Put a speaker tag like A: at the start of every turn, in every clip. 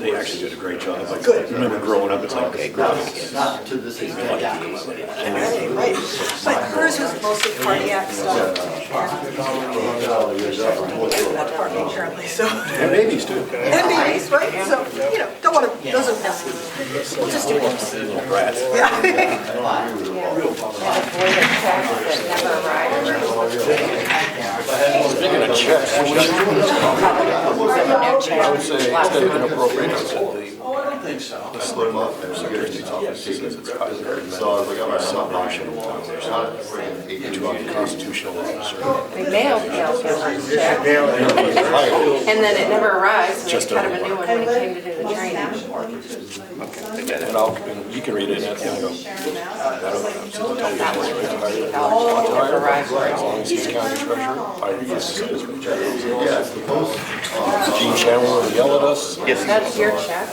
A: They actually did a great job. Like, I remember growing up, it's like, okay,
B: Not to this extent.
C: Right, but hers was mostly cardiac stuff. That department apparently, so.
A: and babies too.
C: And babies, right? So, you know, don't want to, doesn't, we'll just do it.
A: Rats.
C: Yeah.
A: Speaking of checks, I would say instead of inappropriate, I said
B: Oh, I don't think so.
A: the split them up. There's Secretary of State's office says it's highly recommended. Separation to unconstitutional officer.
D: We mailed and then it never arrived, so it's kind of a new one when it came to do the training.
A: And you can read it, and that's gonna go. As long as he's county treasurer, I refuse to say his name. Gene Chandler will yell at us.
D: That's your check.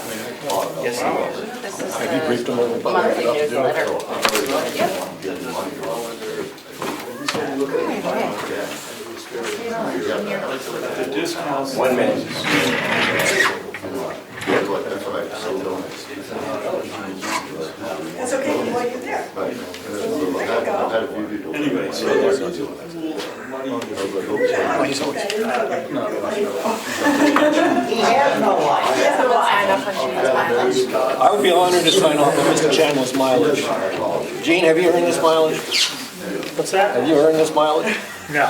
B: Yes, he will.
D: This is
A: Have you briefed him on
D: the
A: what
D: monthly
A: we're about to do?
D: newsletter.
B: The discounts.
A: 1 minute.
C: That's okay while you're there. There you go.
B: Anyway, so
A: He's not doing that. Oh, he's always.
D: He has no life. He has to sign up for Gene's mileage.
A: I would be honored to sign off on Mr. Chandler's mileage. Gene, have you earned this mileage?
E: What's that?
A: Have you earned this mileage?
E: No.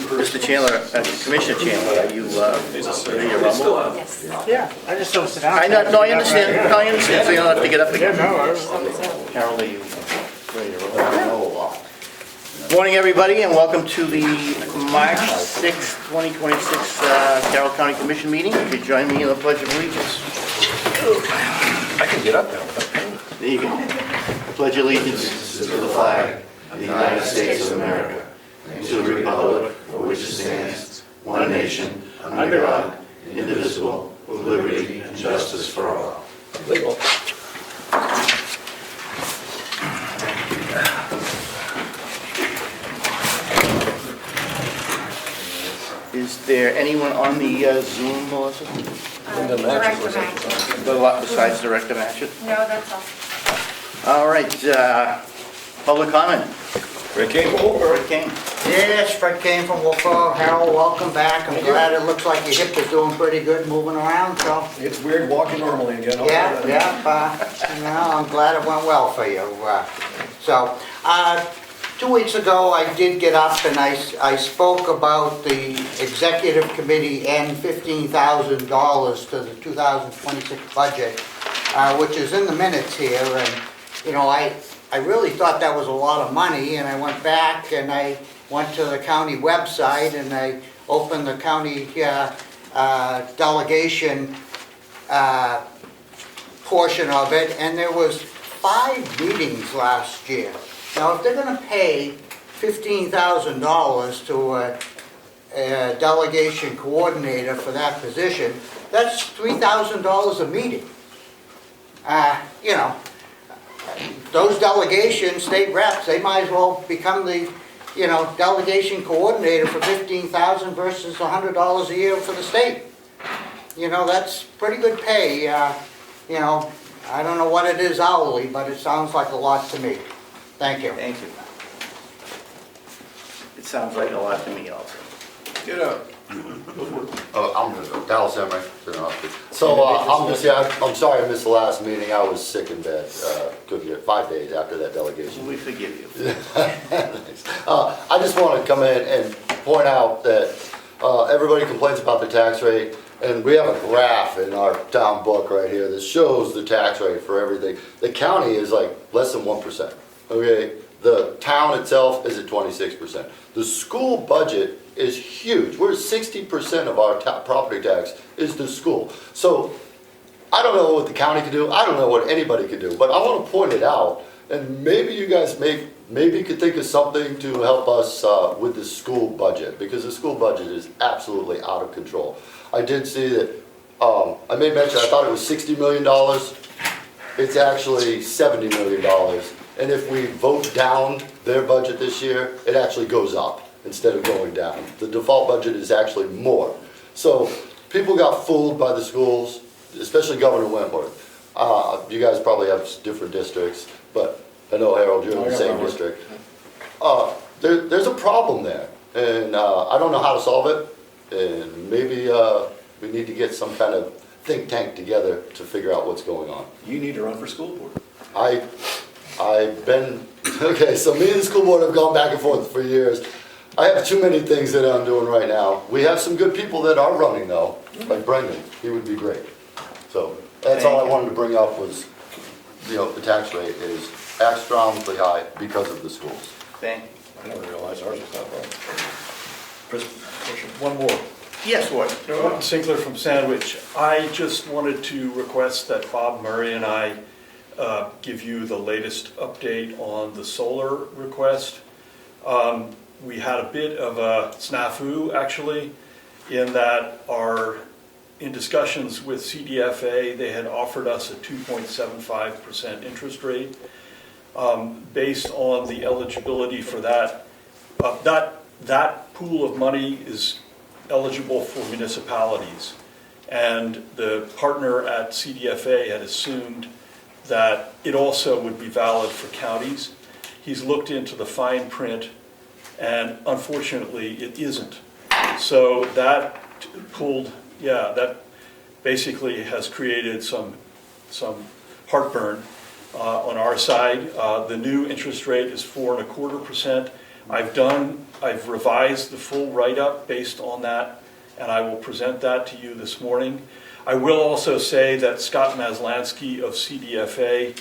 F: Mr. Chandler, Commissioner Chandler, are you ready to rumble?
D: Yes.
E: Yeah, I just don't sit down.
F: I understand, I understand, so you don't have to get up
E: Yeah,
F: again.
E: no,
F: Carroll, are you ready to rumble? Morning, everybody, and welcome to the March 6, 2026 Carroll County Commission meeting. If you join me in the Pledge of Allegiance.
A: I can get up now without pain.
F: There you go. Pledge allegiance to the flag of the United States of America and to the republic for which it stands, one nation, under God, indivisible, with liberty and justice for all. Is there anyone on the Zoom, Melissa?
D: Director Mack.
F: Besides Director Matchett?
D: No, that's all.
F: All right, public comment.
A: Rick Cable?
F: Rick King.
G: Yes, Fred came from Wolfboro. Harold, welcome back. I'm glad it looks like your hip is doing pretty good moving around, so.
A: It's weird walking normally again.
G: I'm glad it went well for you. 2 weeks ago, I did get up and I spoke about the executive committee and $15,000 to the 2026 budget, which is in the minutes here. And, you know, I really thought that was a lot of money, and I went back and I went to the county website and I opened the county delegation portion of it, and there was 5 meetings last year. Now, if they're going to pay $15,000 to a delegation coordinator for that position, that's $3,000 a meeting. You know, those delegations, state reps, they might as well become the, you know, delegation coordinator for $15,000 versus $100 a year for the state. You know, that's pretty good pay. You know, I don't know what it is hourly, but it sounds like a lot to me. Thank you.
F: Thank you. It sounds like a lot to me also.
A: Get up.
H: I'm Dallas Emery. So I'm sorry I missed the last meeting. I was sick in bed. Couldn't get 5 days after that delegation.
F: We forgive you.
H: Thanks. I just want to come in and point out that everybody complains about the tax rate, and we have a graph in our town book right here that shows the tax rate for everything. The county is like less than 1%. Okay, the town itself is at 26%. The school budget is huge. We're 60% of our property tax is the school. So I don't know what the county can do. I don't know what anybody can do. But I want to point it out, and maybe you guys maybe could think of something to help us with the school budget, because the school budget is absolutely out of control. I did see that. I made mention. I thought it was $60 million. It's actually $70 million. And if we vote down their budget this year, it actually goes up instead of going down. The default budget is actually more. So people got fooled by the schools, especially Governor Wentworth. You guys probably have different districts, but I know Harold, you're in the same district. There's a problem there, and I don't know how to solve it, and maybe we need to get some kind of think tank together to figure out what's going on.
A: You need to run for school board.
H: I've been, okay, so me and the school board have gone back and forth for years. I have too many things that I'm doing right now. We have some good people that are running though, like Brendan, he would be great. So that's all I wanted to bring up was, the tax rate is astronomically high because of the schools.
B: Thank you.
A: I never realized ours was that low. Chris, one more.
B: Yes, what?
I: Martin Sinclair from Sandwich. I just wanted to request that Bob Murray and I give you the latest update on the solar request. We had a bit of a snafu, actually, in that in discussions with CDFA, they had offered us a 2.75% interest rate. Based on the eligibility for that, that pool of money is eligible for municipalities. And the partner at CDFA had assumed that it also would be valid for counties. He's looked into the fine print, and unfortunately it isn't. So that that basically has created some heartburn on our side. The new interest rate is 4.25%. I've revised the full write-up based on that, and I will present that to you this morning. I will also say that Scott Maslansky of CDFA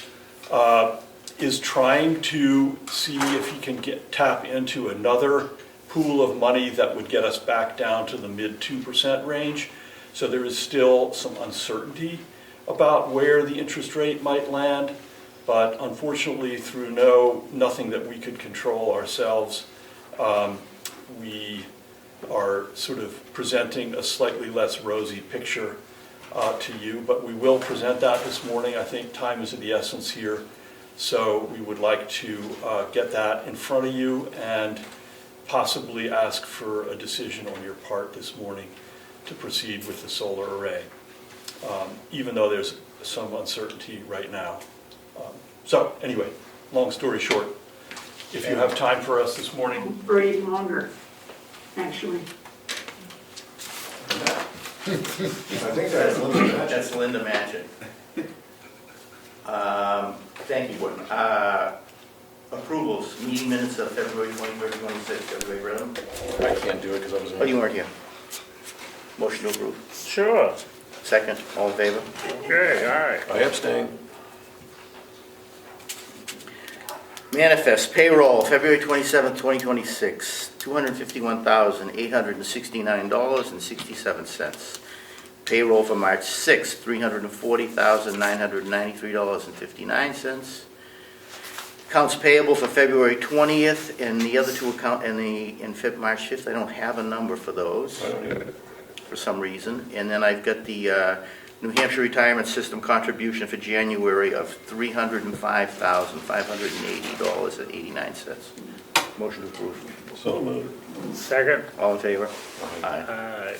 I: is trying to see if he can tap into another pool of money that would get us back down to the mid 2% range. So there is still some uncertainty about where the interest rate might land, but unfortunately through nothing that we could control ourselves, we are sort of presenting a slightly less rosy picture to you, but we will present that this morning. I think time is of the essence here, so we would like to get that in front of you and possibly ask for a decision on your part this morning to proceed with the solar array, even though there's some uncertainty right now. So anyway, long story short, if you have time for us this morning.
C: Very longer, actually.
A: I think
B: That's Linda Matchett. Thank you, Gordon. Approvals, meeting minutes of February 23rd, 26th, everybody read them?
A: I can't do it because I was.
B: Oh, you weren't here. Motion to approve.
E: Sure.
B: Second, all in favor?
E: Okay, all right.
A: I abstain.
B: Manifest payroll, February 27th, 2026, $251,869.67. Payroll for March 6th, $340,993.59. Accounts payable for February 20th and the other two account and March 5th. I don't have a number for those
A: I don't either.
B: for some reason. And then I've got the New Hampshire Retirement System contribution for January of $305,580.89. Motion to approve.
A: So moved.
E: Second.
B: All in favor? Aye.
E: All right.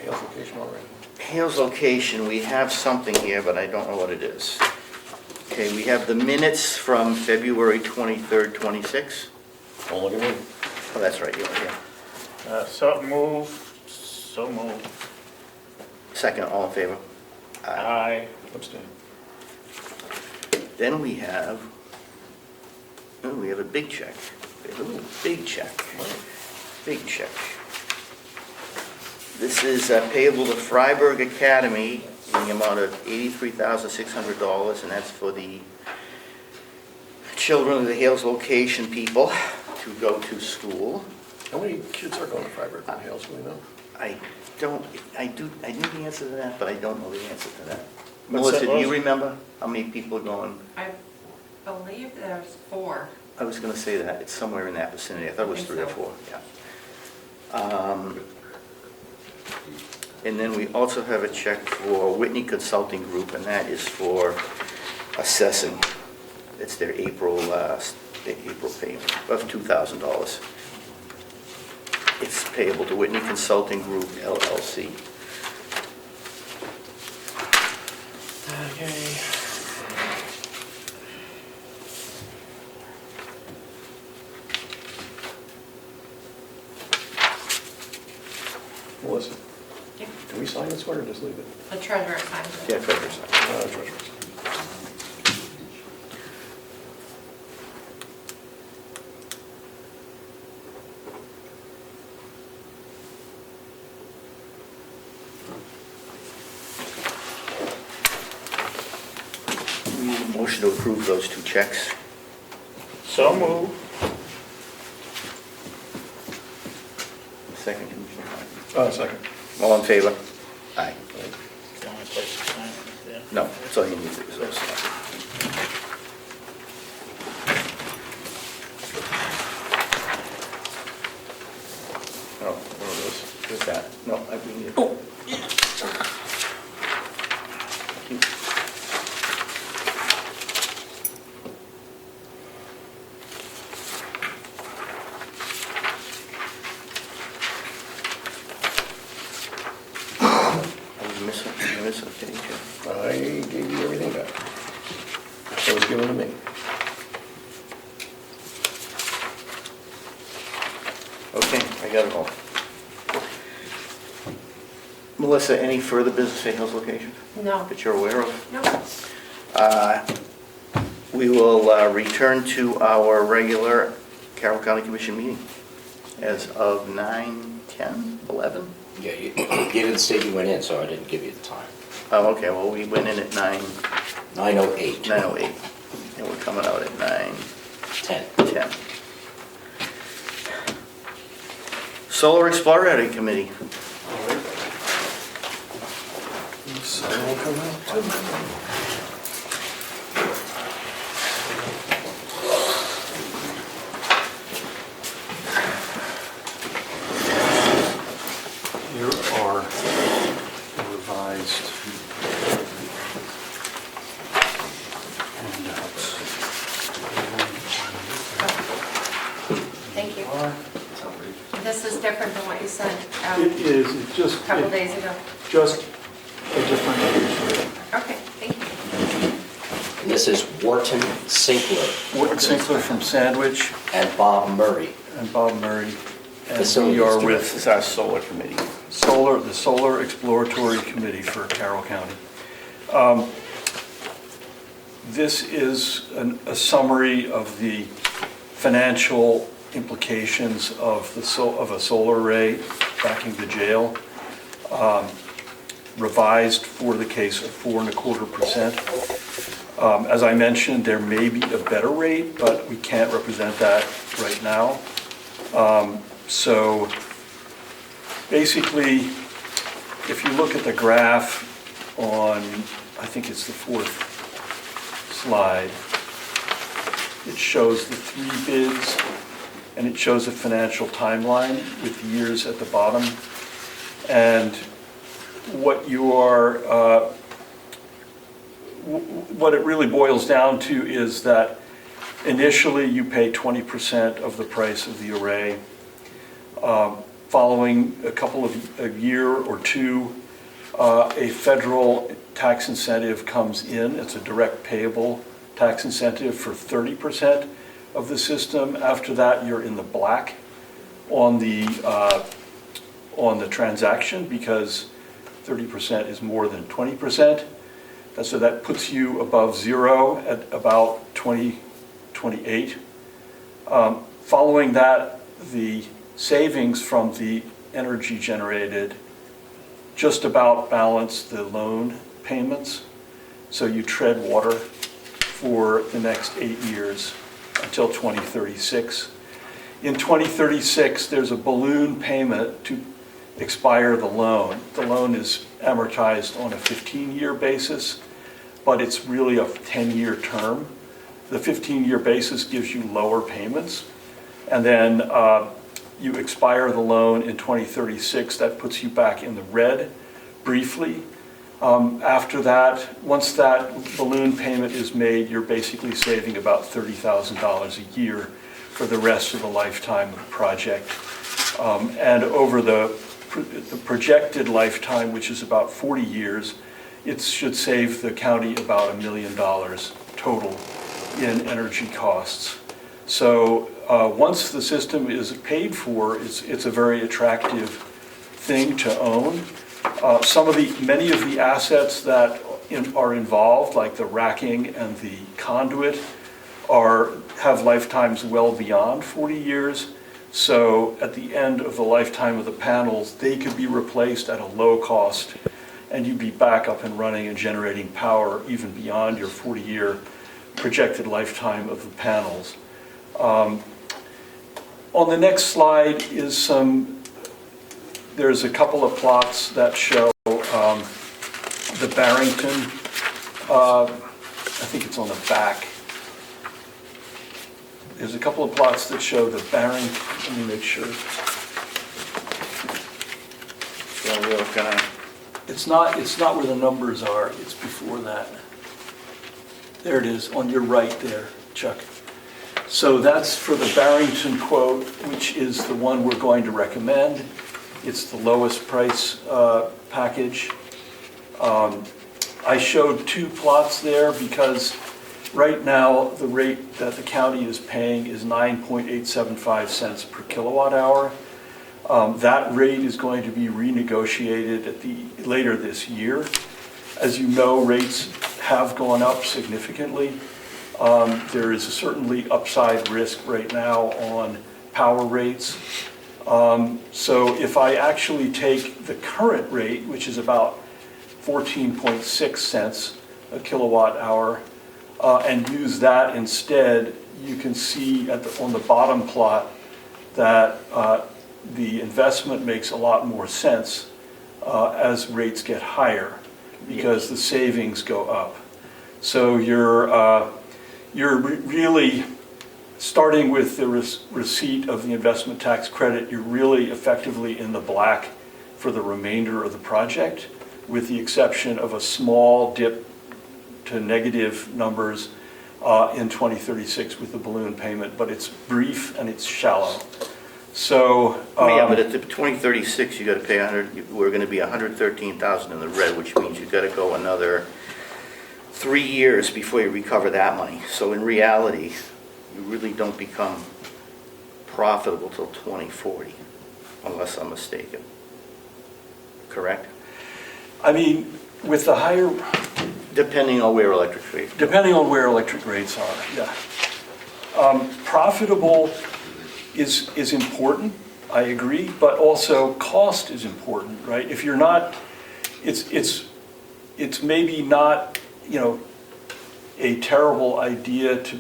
A: Hales location already.
B: Hales location, we have something here, but I don't know what it is. Okay, we have the minutes from February 23rd, 26.
A: Don't look at me.
B: Oh, that's right, yeah.
E: So move. So move.
B: Second, all in favor?
E: Aye.
A: Abstain.
B: Then we have a big check. We have a little big check. Big check. This is payable to Freiburg Academy in the amount of $83,600, and that's for the children of the Hales location people to go to school.
A: How many kids are going to Freiburg from Hales, do we know?
B: I knew the answer to that, but I don't know the answer to that.
E: What's
B: Melissa,
E: that,
B: do you
E: Rose?
B: remember how many people are going?
D: I believe there's 4.
B: I was going to say that, it's somewhere in that vicinity, I thought it was 3 or 4, yeah. And then we also have a check for Whitney Consulting Group, and that is for assessing. It's their April payment of $2,000. It's payable to Whitney Consulting Group LLC.
A: Okay. Melissa,
D: Yeah.
A: do we sign this one or just leave it?
D: The treasurer signs it.
B: Yeah, treasurer's.
A: Treasurer's.
B: We need a motion to approve those two checks.
E: So move.
B: Second, Commissioner Harden.
A: Second.
B: All in favor? Aye.
E: The only place to sign it, yeah.
B: No, that's all you need is those. Oh, one of those, with that. No, I mean, it. Oh. I was missing a page here.
A: I gave you everything back. That was given to me.
B: Okay, I got it all. Melissa, any further business at Hills locations
D: No,
B: that you're aware of?
D: no.
B: We will return to our regular Carroll County Commission meeting as of 9:10, 11?
J: Yeah, you didn't say you went in, so I didn't give you the time.
B: Oh, okay, well, we went in at
J: 9:08.
B: 9:08, and we're coming out at
J: 10.
B: 9:10. Solar Exploratory Committee.
A: So we'll come out too. Here are the revised handouts.
D: Thank you. This is different than what you sent
I: It is, it's just,
D: a couple days ago.
I: just a different issue.
D: Okay, thank you.
J: And this is Wharton Sinkler
A: Wharton Sinkler from Sandwich
J: and Bob Murray.
A: and Bob Murray. And we
J: Facilities
A: are
J: Director.
A: with
B: This is our solar committee.
A: the Solar Exploratory Committee for Carroll County. This is a summary of the financial implications of a solar array backing the jail, revised for the case of 4.25%. As I mentioned, there may be a better rate, but we can't represent that right now. So basically, if you look at the graph on, I think it's the fourth slide, it shows the 3 bids, and it shows a financial timeline with years at the bottom. And what you are, what it really boils down to is that initially you pay 20% of the price of the array. Following a year or two, a federal tax incentive comes in. It's a direct payable tax incentive for 30% of the system. After that, you're in the black on the transaction because 30% is more than 20%. So that puts you above zero at about 2028. Following that, the savings from the energy generated just about balance the loan payments. So you tread water for the next 8 years until 2036. In 2036, there's a balloon payment to expire the loan. The loan is amortized on a 15-year basis, but it's really a 10-year term. The 15-year basis gives you lower payments, and then you expire the loan in 2036. That puts you back in the red briefly. After that, once that balloon payment is made, you're basically saving about $30,000 a year for the rest of the lifetime of the project. And over the projected lifetime, which is about 40 years, it should save the county about $1 million total in energy costs. So once the system is paid for, it's a very attractive thing to own. Many of the assets that are involved, like the racking and the conduit, have lifetimes well beyond 40 years. So at the end of the lifetime of the panels, they could be replaced at a low cost, and you'd be back up and running and generating power even beyond your 40-year projected lifetime of the panels. On the next slide there's a couple of plots that show the Barrington, I think it's on the back. There's a couple of plots that show the Barrington, let me make sure.
B: So we're gonna,
A: It's not where the numbers are, it's before that. There it is, on your right there, Chuck. So that's for the Barrington quote, which is the one we're going to recommend. It's the lowest price package. I showed two plots there because right now the rate that the county is paying is 9.875 cents per kilowatt hour. That rate is going to be renegotiated later this year. As you know, rates have gone up significantly. There is certainly upside risk right now on power rates. So if I actually take the current rate, which is about 14.6 cents a kilowatt hour, and use that instead, you can see on the bottom plot that the investment makes a lot more sense as rates get higher because the savings go up. So you're really starting with the receipt of the investment tax credit, you're really effectively in the black for the remainder of the project, with the exception of a small dip to negative numbers in 2036 with the balloon payment, but it's brief and it's shallow. So
B: yeah, but at the 2036, you got to pay we're going to be 113,000 in the red, which means you got to go another 3 years before you recover that money. So in reality, you really don't become profitable till 2040, unless I'm mistaken. Correct?
A: I mean, with the higher...
B: Depending on where electric rates go.
A: Depending on where electric rates are, yeah. Profitable is important, I agree, but also cost is important, right? If you're not, it's maybe not, a terrible idea to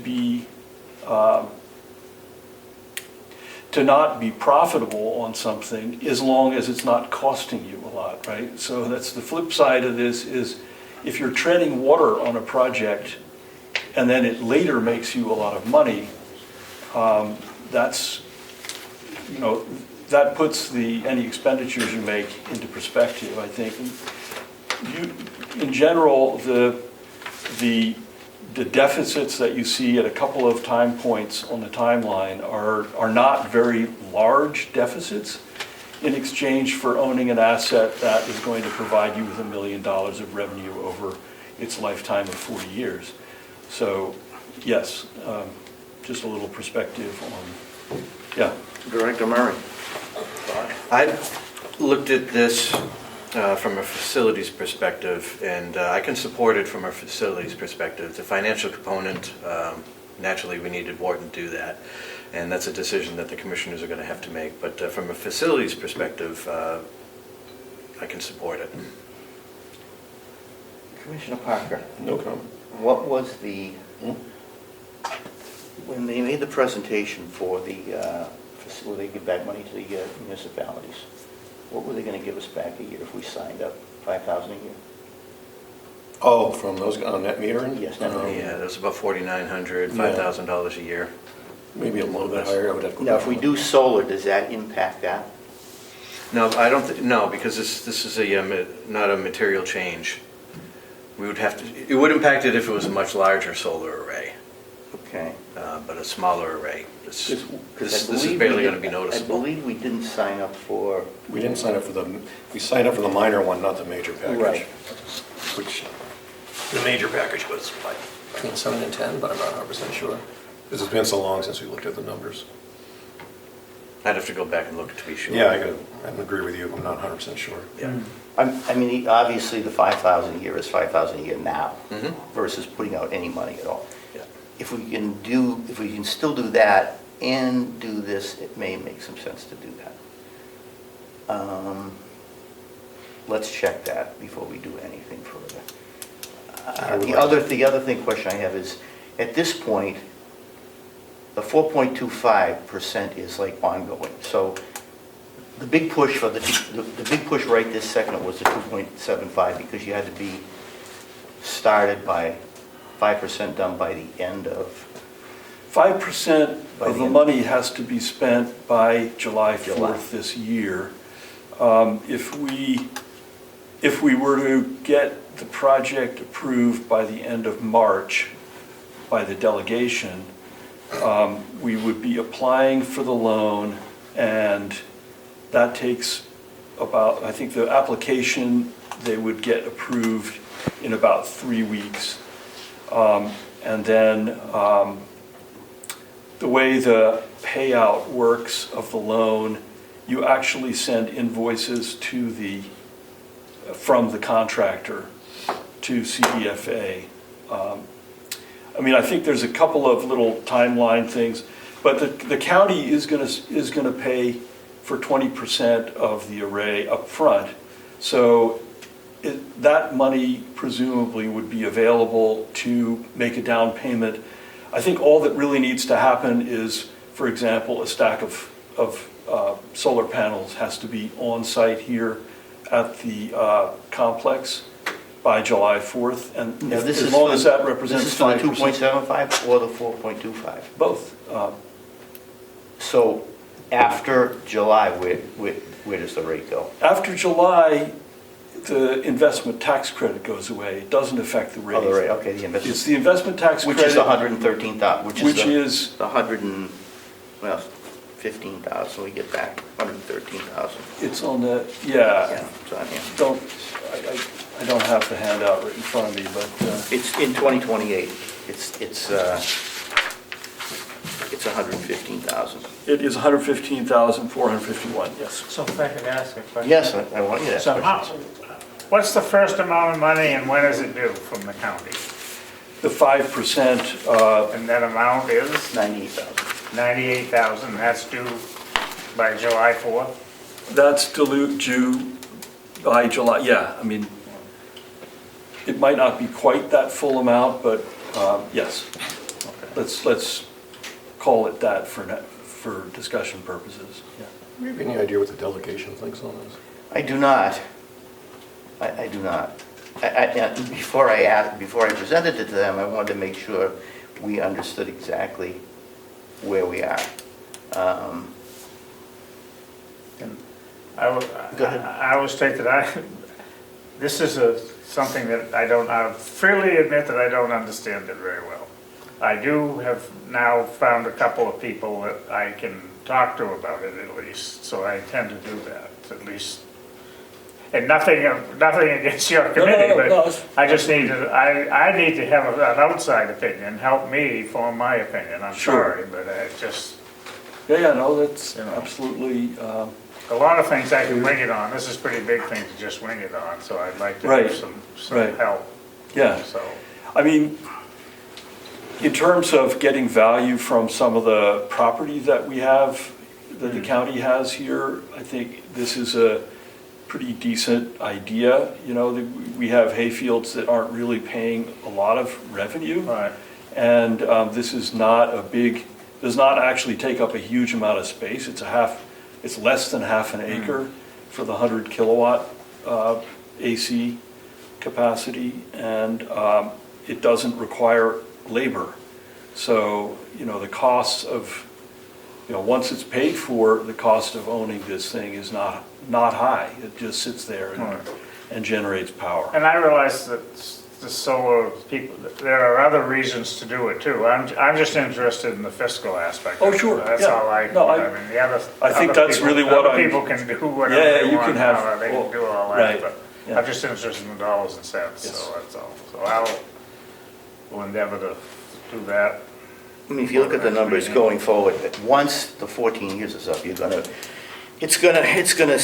A: not be profitable on something as long as it's not costing you a lot, right? So that's the flip side of this is if you're treading water on a project and then it later makes you a lot of money, that puts any expenditures you make into perspective, I think. In general, the deficits that you see at a couple of time points on the timeline are not very large deficits in exchange for owning an asset that is going to provide you with $1 million of revenue over its lifetime of 40 years. So, yes, just a little perspective on, yeah.
B: Director Murray.
K: I looked at this from a facilities perspective, and I can support it from a facilities perspective. The financial component, naturally we needed Wharton to do that, and that's a decision that the commissioners are going to have to make. But from a facilities perspective, I can support it.
B: Commissioner Parker.
F: No comment.
B: What was when they made the presentation for will they give back money to the municipalities, what were they going to give us back a year if we signed up? $5,000 a year?
F: Oh, from those on net metering?
B: Yes, net metering.
K: Yeah, that's about $4,900, $5,000 a year.
F: Maybe a little bit higher. I would have to go
B: Now,
F: back
B: if we
F: and
B: do
F: look.
B: solar, does that impact that?
K: No, I don't. No, because this is not a material change. We would have to. It would impact it if it was a much larger solar array.
B: Okay.
K: But a smaller array. The This
B: Because I
K: this is
B: believe
K: barely
B: we
K: going to be
B: did- I
K: noticeable.
B: believe we didn't sign up for,
L: We didn't sign up for we signed up for the minor one, not the major package.
B: Right.
L: Which, the major package was like between 7 and 10, but I'm not 100% sure. Because it's been so long since we looked at the numbers.
K: I'd have to go back and look to be sure.
L: Yeah, I agree with you, I'm not 100% sure.
K: Yeah.
B: I mean, obviously, the 5,000 a year is 5,000 a year now
K: Mhm.
B: versus putting out any money at all.
K: Yeah.
B: If we can still do that and do this, it may make some sense to do that. Let's check that before we do anything further. The other question I have is, at this point, the 4.25% is like ongoing. So the big push for the big push right this second was the 2.75 because you had to be started by 5% done by the end of
A: 5%
B: By
A: of
B: the
A: the
B: end.
A: money has to be spent by July
B: July.
A: 4th this year. If we were to get the project approved by the end of March by the delegation, we would be applying for the loan, and that takes about, I think the application, they would get approved in about 3 weeks. And then the way the payout works of the loan, you actually send invoices from the contractor to CDFA. I mean, I think there's a couple of little timeline things, but the county is gonna pay for 20% of the array up front. So that money presumably would be available to make a down payment. I think all that really needs to happen is, for example, a stack of solar panels has to be on site here at the complex by July 4th, and
B: Now, this
A: as
B: is
A: long
B: for-
A: as that represents
B: This is for the
A: 5%.
B: 2.75 or the 4.25?
A: Both.
B: So after July, where does the rate go?
A: After July, the investment tax credit goes away. It doesn't affect the rate.
B: Oh, the rate, okay, the
A: It's
B: investment,
A: the investment tax
B: which
A: credit.
B: is the 113,000,
A: Which is,
B: the 15,000, so we get back 113,000.
A: it's on the,
B: Yeah,
A: yeah,
B: it's on here.
A: I don't have the handout right in front of me, but,
B: It's in 2028. It's 115,000.
A: it is 115,451, yes.
E: So if I could ask a question.
B: Yes, I want you to ask
E: So how,
B: questions.
E: what's the first amount of money and when is it due from the county?
A: The 5%,
E: And that amount is
B: 98,000.
E: 98,000, that's due by July 4th?
A: that's due by July, yeah, I mean, it might not be quite that full amount, but, yes. Let's call it that for discussion purposes.
L: Do you have any idea what the delegation thinks on this?
B: I do not. I do not. Before I presented it to them, I wanted to make sure we understood exactly where we are.
E: I would,
B: Go ahead.
E: I will state that this is something that I freely admit that I don't understand it very well. I do have now found a couple of people that I can talk to about it at least, so I intend to do that, at least. And nothing against your committee,
A: no,
E: but I just need I need to have an outside opinion, help me form my opinion, I'm
A: Sure.
E: sorry, but I just,
A: Yeah, no, that's
E: You know.
A: absolutely,
E: a lot of things I can wing it on, this is a pretty big thing to just wing it on, so I'd like to
A: Right,
E: have some
A: right.
E: help,
A: yeah.
E: so.
A: I mean, in terms of getting value from some of the property that we have, that the county has here, I think this is a pretty decent idea. You know, we have hayfields that aren't really paying a lot of revenue.
E: Right.
A: And this is not does not actually take up a huge amount of space. It's less than half an acre for the 100 kilowatt AC capacity, and it doesn't require labor. So, you know, the costs of, you know, once it's paid for, the cost of owning this thing is not high. It just sits there and generates power.
E: And I realize that the solar people, there are other reasons to do it too. I'm just interested in the fiscal aspect.
A: Oh, sure,
E: That's
A: yeah.
E: all I
A: No,
E: mean, the other.
A: I think
E: other
A: that's
E: people-
A: really what
E: other
A: I'm-
E: people can do
A: Yeah,
E: whatever they
A: you
E: want,
A: can have-
E: they can do all
A: right,
E: that, but
A: yeah.
E: I'm just interested in the dollars and cents,
A: Yes.
E: so that's all. So will endeavor to do that.
B: I mean, if you look at the numbers going forward, once the 14 years is up, it's gonna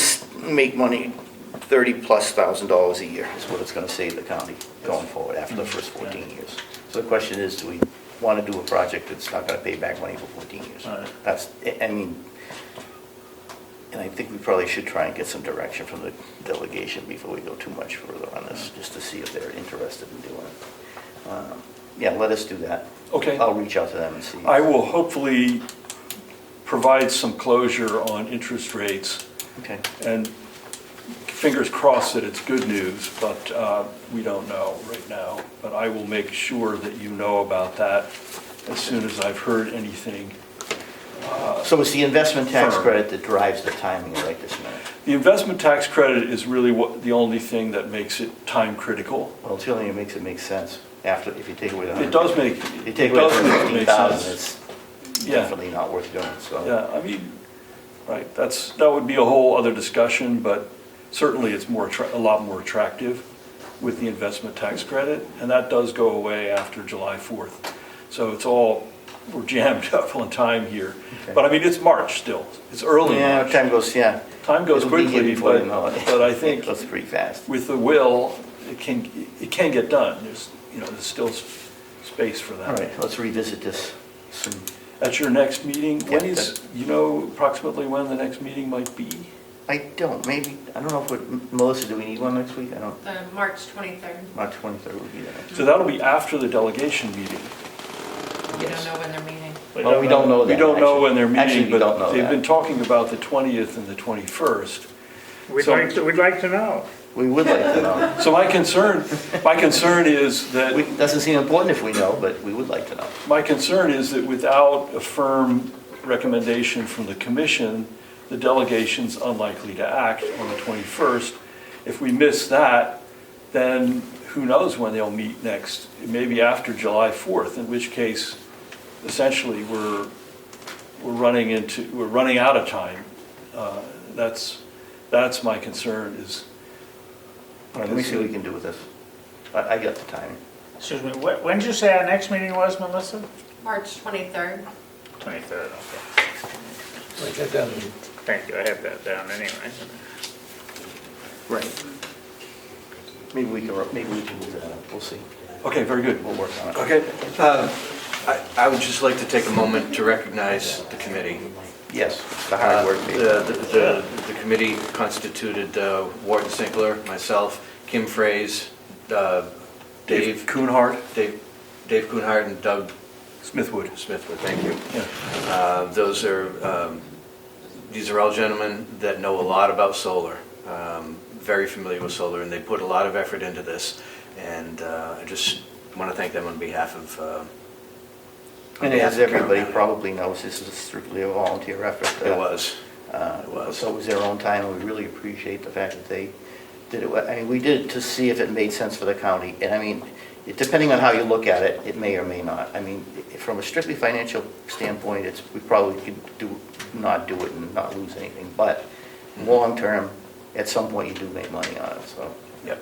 B: make money, $30,000+ a year is what it's gonna save the county going forward after the first 14 years. So the question is, do we want to do a project that's not gonna pay back money for 14 years?
E: Right.
B: That's, I mean, and I think we probably should try and get some direction from the delegation before we go too much further on this, just to see if they're interested in doing it. Yeah, let us do that.
A: Okay.
B: I'll reach out to them and see.
A: I will hopefully provide some closure on interest rates,
B: Okay.
A: and fingers crossed that it's good news, but we don't know right now. But I will make sure that you know about that as soon as I've heard anything.
B: So it's the investment tax
A: Firm.
B: credit that drives the timing right this minute?
A: The investment tax credit is really the only thing that makes it time critical.
B: Well, it's the only thing that makes it make sense after, if you take away the
A: It does make,
B: You
A: it
B: take away
A: does
B: the
A: make
B: 15,000,
A: sense.
B: it's
A: Yeah.
B: definitely not worth doing, so.
A: Yeah, I mean, right, that would be a whole other discussion, but certainly it's a lot more attractive with the investment tax credit, and that does go away after July 4th. So we're jammed up on time here.
B: Okay.
A: But I mean, it's March still, it's early
B: Yeah,
A: March.
B: time goes, yeah.
A: Time goes
B: It'll be here
A: quickly,
B: before you know it.
A: but I think
B: It goes pretty fast.
A: with the will, it can get done. There's still space for
B: All
A: that.
B: right, let's revisit this soon.
A: At your next meeting, when
B: Yeah,
A: is, you know approximately when the next meeting might be?
B: I don't know if, Melissa, do we need one next week? I don't,
D: March 23rd.
B: March 23rd would be the next.
A: So that'll be after the delegation meeting.
D: We don't know when they're meeting.
B: Oh, we don't know that.
A: We don't know
B: actually.
A: when they're
B: Actually,
A: meeting,
B: we don't know
A: but they've
B: that.
A: been talking about the 20th and the 21st.
E: We'd
A: So-
E: like to know.
B: We would like to know.
A: So my concern is that,
B: It doesn't seem important if we know, but we would like to know.
A: my concern is that without a firm recommendation from the commission, the delegation's unlikely to act on the 21st. If we miss that, then who knows when they'll meet next? It may be after July 4th, in which case, essentially, we're running out of time. That's my concern is.
B: All right, let me see what we can do with this. I got the timing.
E: Excuse me, when did you say our next meeting was, Melissa?
D: March 23rd.
E: 23rd, okay.
L: Write that down.
E: Thank you, I have that down anyway.
B: Right. Maybe we can move that up, we'll see.
A: Okay, very good.
B: We'll work on it.
A: Okay.
K: I would just like to take a moment to recognize the committee.
B: Yes, the hard work. Dave.
K: The committee constituted Wharton Sinkler, myself, Kim Fraze, Dave
A: Kuhnhart,
K: Dave Kuhnhart, and Doug
A: Smithwood.
K: Thank you.
A: Yeah.
K: These are all gentlemen that know a lot about solar, very familiar with solar, and they put a lot of effort into this. And I just want to thank them on behalf of.
B: And as everybody probably knows, this is strictly a volunteer effort.
K: It was.
B: So it was their own time, and we really appreciate the fact that they did it. I mean, we did it to see if it made sense for the county. And I mean, depending on how you look at it, it may or may not. I mean, from a strictly financial standpoint, we probably could not do it and not lose anything. But long-term, at some point, you do make money on it, so.
A: Yep.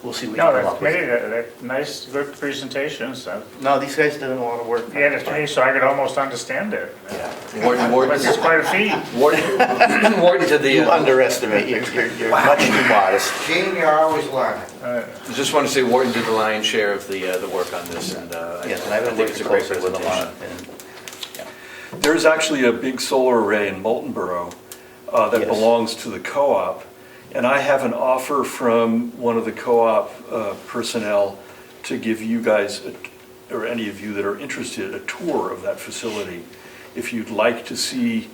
B: We'll see what we
E: No,
B: can come
E: that's
B: up with.
E: great, they're nice, good presentations.
B: No, these guys did a lot of work.
E: Yeah, to me, so I could almost understand it.
K: Warden,
E: This is quite a feat.
K: Warden to the.
B: You underestimate, you're much too modest.
G: Gene, you're always learning.
K: I just want to say Wharton did the lion's share of the work on this, and
B: Yes, and I've been
K: I think it's
B: working
K: a great
B: closely with them on
K: presentation.
B: it. and,
A: There's actually a big solar array in Moulton Borough that
B: Yes.
A: belongs to the co-op. And I have an offer from one of the co-op personnel to give you guys, or any of you that are interested, a tour of that facility. If you'd like to see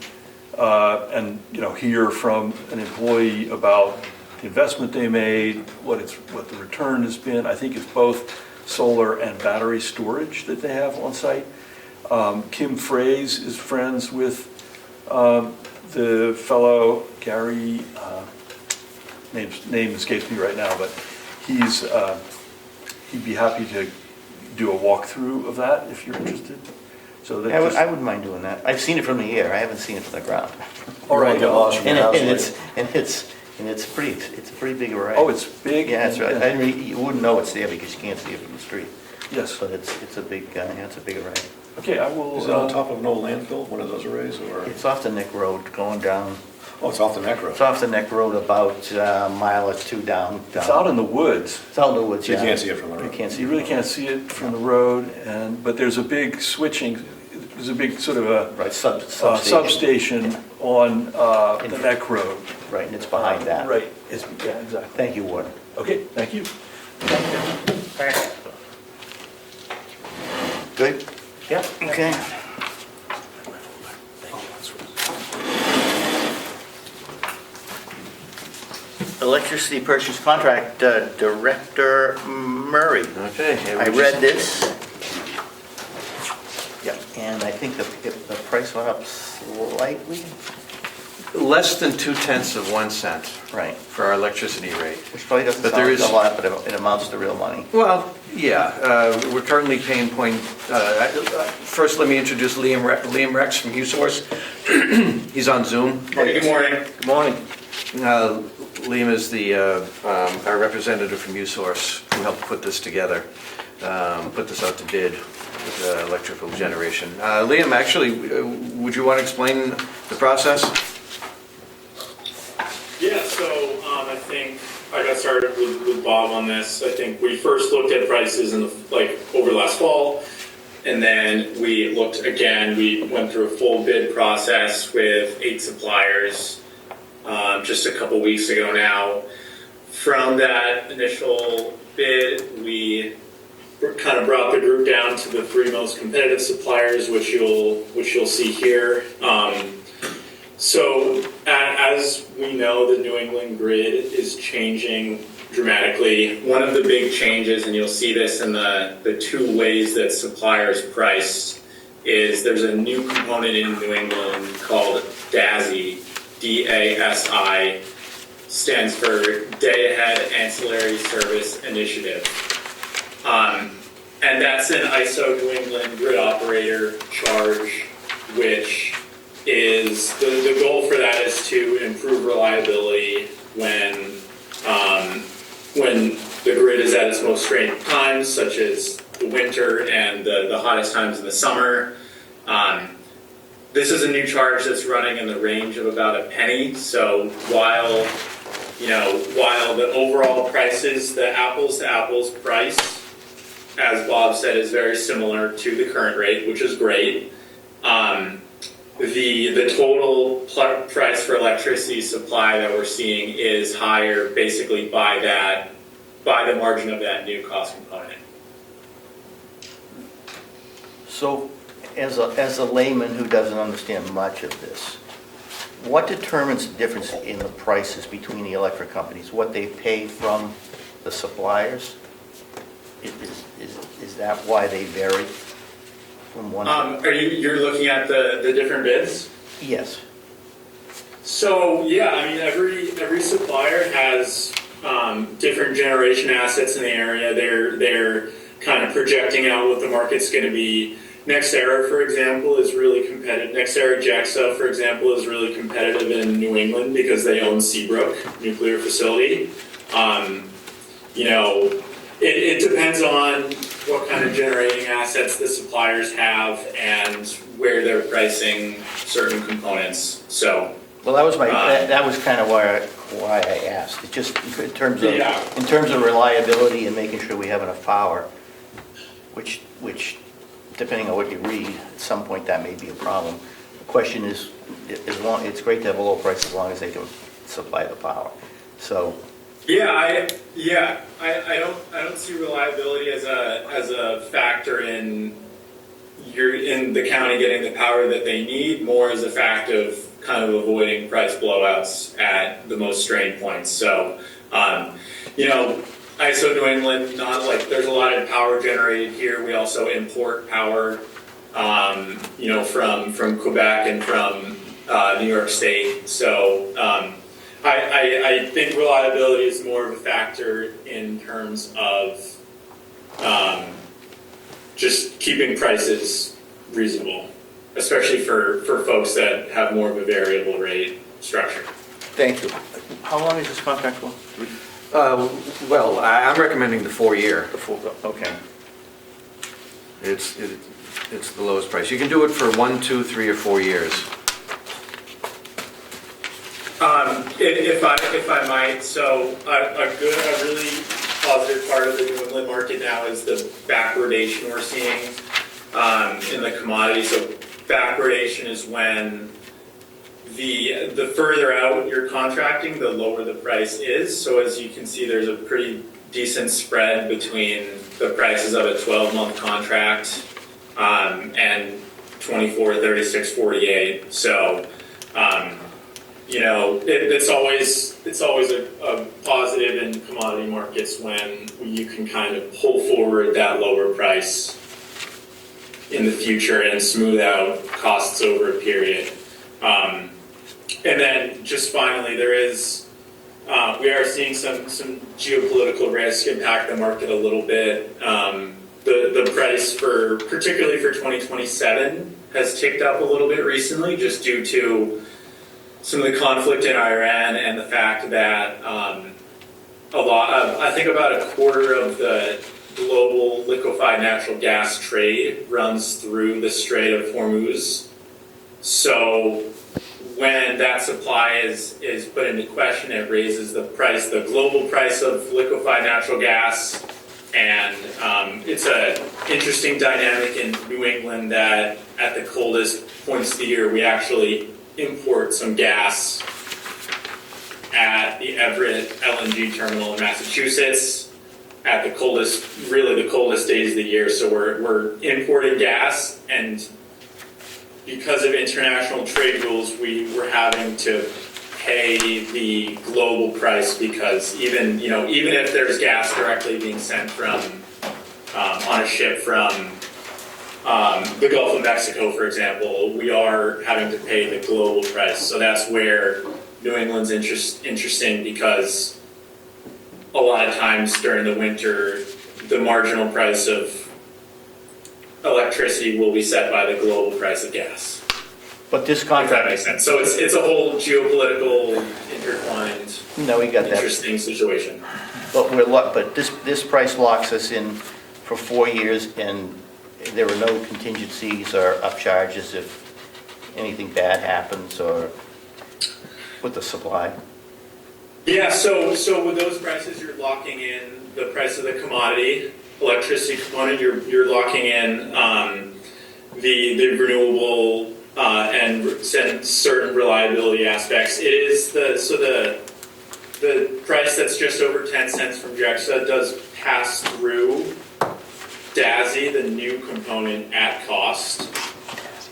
A: and hear from an employee about the investment they made, what the return has been. I think it's both solar and battery storage that they have on site. Kim Fraze is friends with the fellow Gary. Name escapes me right now, but he's he'd be happy to do a walkthrough of that if you're interested. So that
B: I wouldn't mind doing that. I've seen it from the air, I haven't seen it from the ground.
A: All right.
B: And it's a pretty big array.
A: Oh, it's big?
B: Yeah, that's right. You wouldn't know it's there because you can't see it from the street.
A: Yes.
B: But it's a big, it's a big array.
A: Okay, I will.
L: Is it on top of no landfill, one of those arrays, or?
B: It's off the Neck Road going down.
L: Oh, it's off the neck road.
B: It's off the Neck Road about a mile or two down.
A: It's out in the woods.
B: It's out in the woods,
L: You
B: yeah.
L: can't see it from the road.
B: You can't see
A: You
B: it
A: really
B: from the
A: can't see it from the road, but there's a big switching, there's a big sort of a
B: road. Right,
A: substation on the Neck Road.
B: Right, and it's behind that.
A: Right, yeah, exactly.
B: Thank you, Warden.
A: Okay, thank you.
E: Thanks.
B: Good?
E: Yep.
B: Okay. Electricity purchase contract, Director Murray.
K: Okay.
B: I read this. Yeah, and I think the price went up slightly.
K: Less than 0.2 cents
B: Right.
K: for our electricity rate.
B: Which probably doesn't
K: But
B: sound
K: there
B: like
K: is-
B: a lot, but it amounts to real money.
K: Well, yeah, we're currently paying first let me introduce Liam Rex from USource. He's on Zoom.
M: Good morning.
K: Good morning. Liam is our representative from USource who helped put this together, put this out to bid with electrical generation. Liam, actually, would you want to explain the process?
M: Yeah, so I think I got started with Bob on this. I think we first looked at prices over last fall, and then we looked again. We went through a full bid process with 8 suppliers just a couple weeks ago now. From that initial bid, we kind of brought the group down to the 3 most competitive suppliers, which you'll see here. So as we know, the New England grid is changing dramatically. One of the big changes, and you'll see this in the 2 ways that suppliers price, is there's a new component in New England called DASI, D-A-S-I, stands for Day Ahead Ancillary Service Initiative. And that's an ISO New England grid operator charge, which is the goal for that is to improve reliability when the grid is at its most strained times, such as the winter and the hottest times in the summer. This is a new charge that's running in the range of about a penny. So while the overall prices, the apples to apples price, as Bob said, is very similar to the current rate, which is great. The total price for electricity supply that we're seeing is higher, basically by the margin of that new cost component.
B: So, as a layman who doesn't understand much of this, what determines the difference in the prices between the electric companies? What they pay from the suppliers? Is that why they vary from one?
M: You're looking at the different bids?
B: Yes.
M: So yeah, I mean every supplier has different generation assets in the area. They're kind of projecting out what the market's going to be. NextEra, for example, is really competitive. NextEra JEXA, for example, is really competitive in New England because they own Seabrook nuclear facility. It depends on what kind of generating assets the suppliers have and where they're pricing certain components. So,
B: well, that was that was kind of why I asked. It just in terms of reliability and making sure we have enough power, which depending on what you read, at some point that may be a problem. The question is, it's great to have a low price as long as they can supply the power. So.
M: I don't see reliability as a factor in the county getting the power that they need, more as a fact of kind of avoiding price blowouts at the most strained points. So, ISO New England, there's a lot of power generated here. We also import power, from Quebec and from New York State. So, I think reliability is more of a factor in terms of just keeping prices reasonable, especially for folks that have more of a variable rate structure.
B: Thank you. How long is this contract for?
K: Well, I'm recommending the 4-year.
B: Okay.
K: It's the lowest price. You can do it for 1, 2, 3, or 4 years.
M: If I might, so a really positive part of the New England market now is the backwardation we're seeing in the commodity. So backwardation is when the further out you're contracting, the lower the price is. So as you can see, there's a pretty decent spread between the prices of a 12-month contract and 24, 36, 48. So, it's always a positive in commodity markets when you can kind of pull forward that lower price in the future and smooth out costs over a period. And then just finally, we are seeing some geopolitical risk impact the market a little bit. The price particularly for 2027 has ticked up a little bit recently, just due to some of the conflict in Iran and the fact that I think about a quarter of the global liquefied natural gas trade runs through the Strait of Hormuz. So when that supply is put into question, it raises the global price of liquefied natural gas. And it's an interesting dynamic in New England that at the coldest points of the year, we actually import some gas at the Everett LNG terminal in Massachusetts at the coldest days of the year. So we're importing gas, and because of international trade rules, we're having to pay the global price, because even if there's gas directly being sent from on a ship from the Gulf of Mexico, for example, we are having to pay the global price. So that's where New England's interesting, because a lot of times during the winter, the marginal price of electricity will be set by the global price of gas.
B: But this
M: If
B: contract,
M: that makes sense. So it's a whole geopolitical, intertwined,
B: no, we got that.
M: interesting situation.
B: But this price locks us in for 4 years, and there are no contingencies or upcharges if anything bad happens or with the supply.
M: Yeah, so with those prices, you're locking in the price of the commodity, electricity component. You're locking in the renewable and certain reliability aspects. It is the price that's just over 10 cents from JEXA does pass through DASI, the new component, at cost.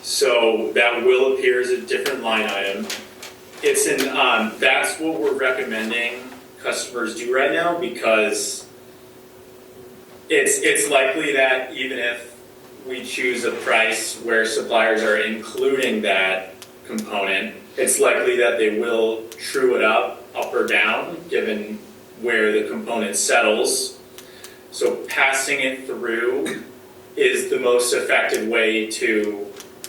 M: So that will appear as a different line item. It's that's what we're recommending customers do right now, because it's likely that even if we choose a price where suppliers are including that component, it's likely that they will true it up or down, given where the component settles. So passing it through is the most effective way to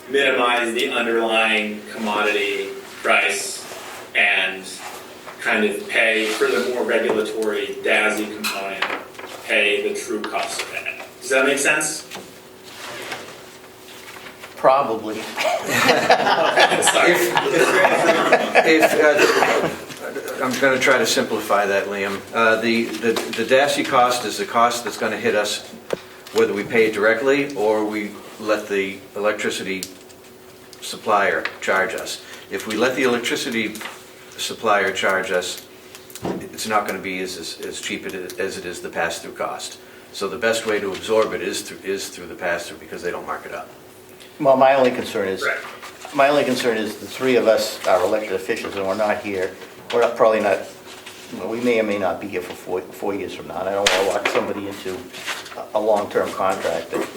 M: minimize the underlying commodity price and kind of pay for the more regulatory DASI component, pay the true cost of it. Does that make sense?
B: Probably.
K: I'm going to try to simplify that, Liam. The DASI cost is the cost that's going to hit us whether we pay it directly or we let the electricity supplier charge us. If we let the electricity supplier charge us, it's not going to be as cheap as it is the pass-through cost. So the best way to absorb it is through the pass-through, because they don't mark it up.
B: Well, my only concern is the three of us are elected officials, and we're not here. Probably not. We may or may not be here for 4 years from now. And I don't want to lock somebody into a long-term contract that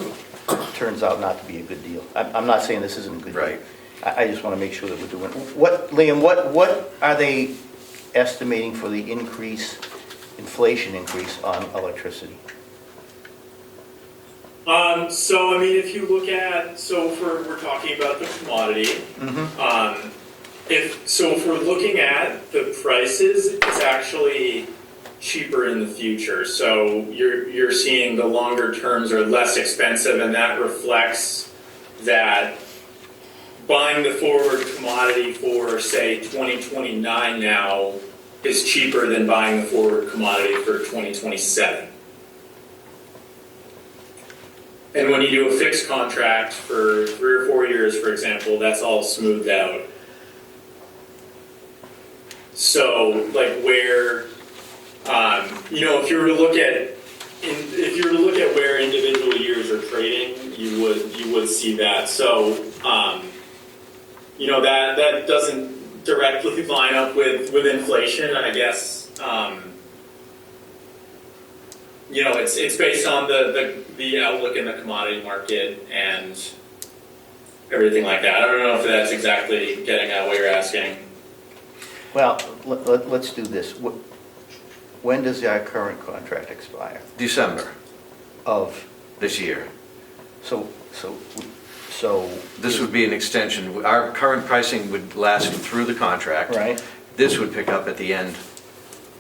B: turns out not to be a good deal. I'm not saying this isn't a good deal. I just want to make sure that we're doing. Liam, what are they estimating for the inflation increase on electricity?
M: So I mean, if you look at, we're talking about the commodity. If we're looking at the prices, it's actually cheaper in the future. So you're seeing the longer terms are less expensive, and that reflects that buying the forward commodity for, say, 2029 now is cheaper than buying the forward commodity for 2027. And when you do a fixed contract for 3 or 4 years, for example, that's all smoothed out. So, like where, if you were to look at where individual years are trading, you would see that. So, that doesn't directly line up with inflation, I guess. It's based on the outlook in the commodity market and everything like that. I don't know if that's exactly getting at what you're asking.
B: Well, let's do this. When does our current contract expire?
K: December
B: Of,
K: this year.
B: so
K: This would be an extension. Our current pricing would last through the contract.
B: right?
K: This would pick up at the end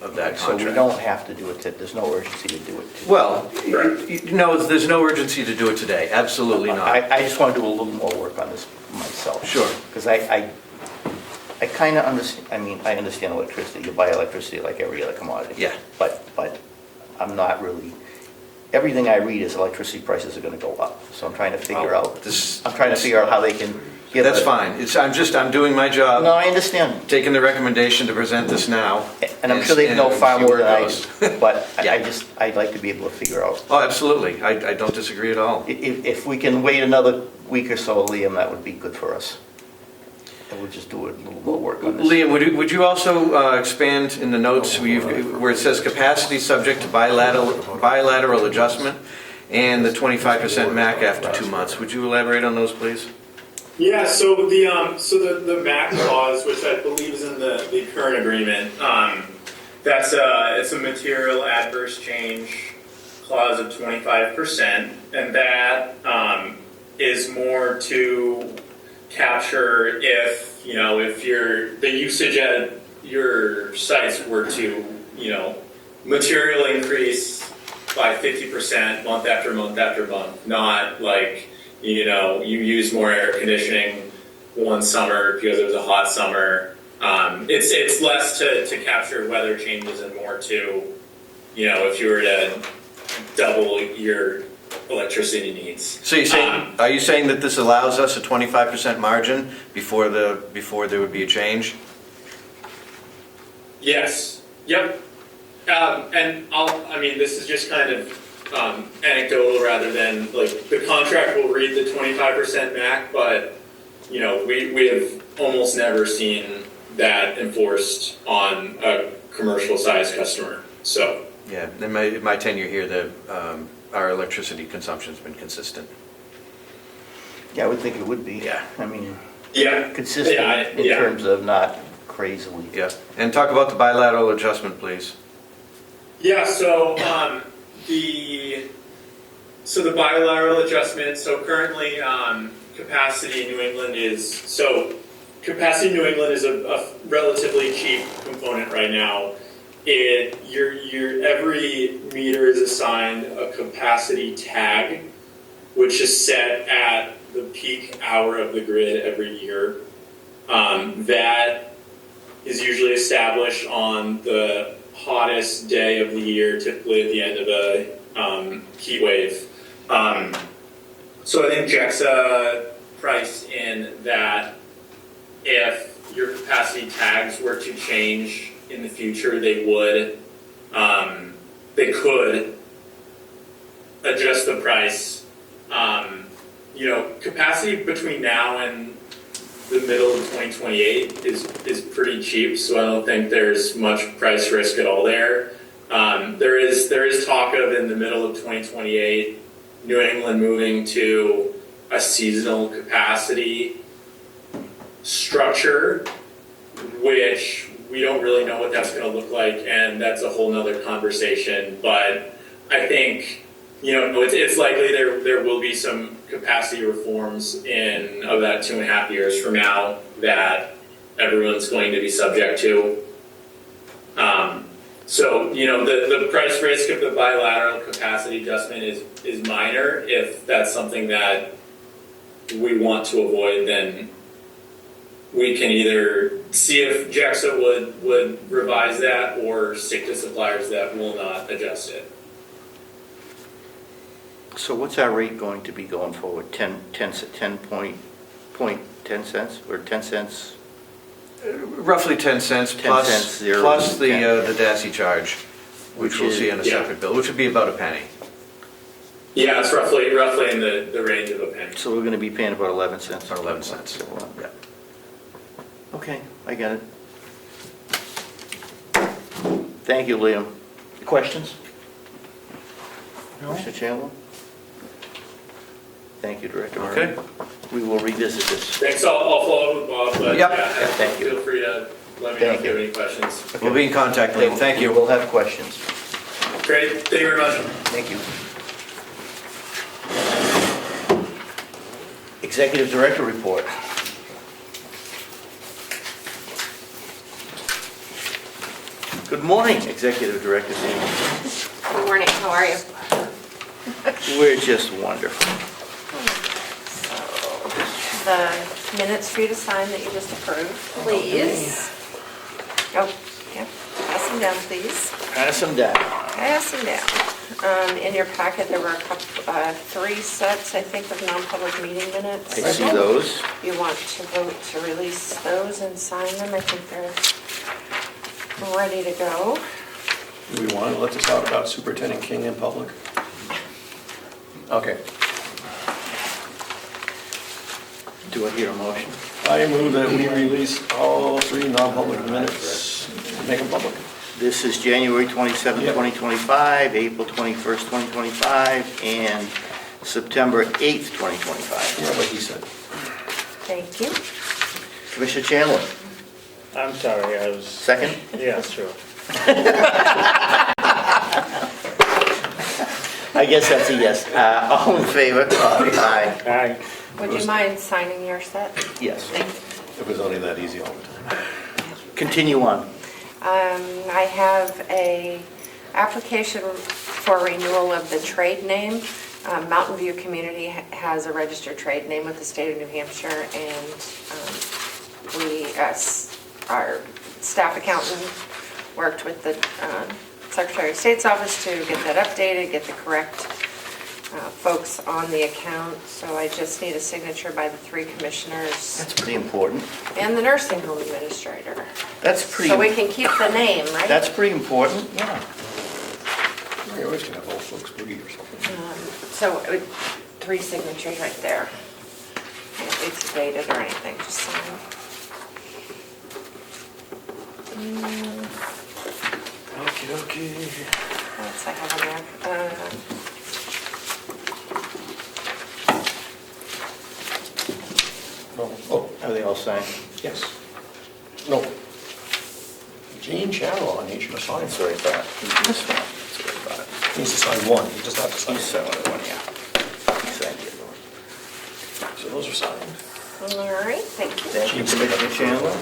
K: of that
B: So we
K: contract.
B: don't have to do it, there's no urgency to do it.
K: Well, no, there's no urgency to do it today. Absolutely not.
B: I just want to do a little more work on this myself.
K: Sure.
B: Because I kind of understand, I understand electricity, you buy electricity like every other commodity.
K: Yeah.
B: But I'm not really, everything I read is electricity prices are going to go up. So I'm trying to figure
K: Oh,
B: out,
K: this-
B: I'm trying to figure out how they can get.
K: That's fine. I'm doing my job.
B: No, I understand.
K: Taking the recommendation to present this now.
B: And I'm sure they know far
K: see
B: more
K: where
B: than
K: it
B: I
K: goes.
B: do. But
K: Yeah.
B: I'd like to be able to figure out.
K: Oh, absolutely. I don't disagree at all.
B: If we can wait another week or so, Liam, that would be good for us. And we'll just do a little more work on this.
K: Liam, would you also expand in the notes where it says capacity subject to bilateral adjustment and the 25% MAC after 2 months? Would you elaborate on those, please?
M: Yeah, so the MAC clause, which I believe is in the current agreement, it's a material adverse change clause of 25%, and that is more to capture if the usage at your sites were to material increase by 50% month after month after month, not like you use more air conditioning one summer because it was a hot summer. It's less to capture weather changes and more to if you were to double your electricity needs.
K: So are you saying that this allows us a 25% margin before there would be a change?
M: Yes. Yep. And this is just kind of anecdotal rather than like the contract will read the 25% MAC, but we have almost never seen that enforced on a commercial sized customer. So
K: Yeah, in my tenure here, our electricity consumption's been consistent.
B: Yeah, I would think it would be.
K: Yeah.
B: Consistent in terms of not crazily.
K: Yeah, and talk about the bilateral adjustment, please.
M: Yeah, so the bilateral adjustment, so currently capacity in New England is a relatively cheap component right now. Every meter is assigned a capacity tag, which is set at the peak hour of the grid every year. That is usually established on the hottest day of the year, typically at the end of a heat wave. So I think JEXA priced in that if your capacity tags were to change in the future, they could adjust the price. Capacity between now and the middle of 2028 is pretty cheap, so I don't think there's much price risk at all there. There is talk of in the middle of 2028, New England moving to a seasonal capacity structure, which we don't really know what that's going to look like, and that's a whole nother conversation. But I think it's likely there will be some capacity reforms in about 2.5 years from now that everyone's going to be subject to. So, the price risk of the bilateral capacity adjustment is minor. If that's something that we want to avoid, then we can either see if JEXA would revise that or stick to suppliers that will not adjust it.
B: So what's our rate going to be going forward? 10 cents or 10 cents?
K: Roughly 10 cents
B: 10
K: plus,
B: cents, zero,
K: plus the
B: 10.
K: the DASI charge, which we'll see in a
M: Yeah.
K: separate bill, which would be about a penny.
M: Yeah, it's roughly in the range of a penny.
B: So we're going to be paying about 11 cents.
K: Or 11 cents. Yeah.
B: Okay, I got it. Thank you, Liam. Questions?
L: No.
B: Mr. Chandler? Thank you, Director.
K: Okay.
B: We will revisit this.
M: Thanks, I'll follow up with Bob, but
K: Yep.
B: Thank you.
M: feel free to let me know if you have any questions.
K: We'll be in contact, Liam. Thank you.
B: We'll have questions.
M: Great, thank you very much.
B: Thank you. Executive Director report. Good morning, Executive Director.
D: Good morning, how are you?
B: We're just wonderful.
D: The minutes for you to sign that you just approved, please. Oh, yeah, pass them down, please.
B: Pass them down.
D: Pass them down. In your packet, there were a couple, 3 sets, I think, of non-public meeting minutes.
B: I see those.
D: You want to vote to release those and sign them, I think they're ready to go.
L: Do we want to let this out about Superintendent King in public? Okay.
B: Do I hear a motion?
L: I move that we release all 3 non-public minutes, make them public.
B: This is January 27,
L: Yep.
B: 2025, April 21st, 2025, and September 8th, 2025.
L: Yeah, what he said.
D: Thank you.
B: Commissioner Chandler,
E: I'm sorry, I was,
B: second?
E: yeah, sure.
B: I guess that's a yes. All in favor? Aye.
E: Aye.
D: Would you mind signing your set?
B: Yes.
D: Thank you.
L: It was only that easy all the time.
B: Continue on.
D: I have a application for renewal of the trade name. Mountain View Community has a registered trade name with the state of New Hampshire, and our staff accountant worked with the Secretary of State's office to get that updated, get the correct folks on the account. So I just need a signature by the 3 commissioners
B: That's pretty important.
D: and the nursing home administrator.
B: That's pretty.
D: So we can keep the name, right?
B: That's pretty important. Yeah.
L: We always can have old folks boogie or something.
D: So 3 signatures right there. If it's dated or anything, just sign.
B: Okay.
D: What else I have on there?
L: No. Oh,
B: Are they all signed?
L: yes. No. Gene Shallow needs you to sign.
B: That's what I thought. This one. That's what I thought.
L: He needs to sign one, he does not have to sign.
B: He's signed one, yeah. He signed the other one.
L: So those are signed.
D: All right, thank you.
B: Thank you, Commissioner Chandler.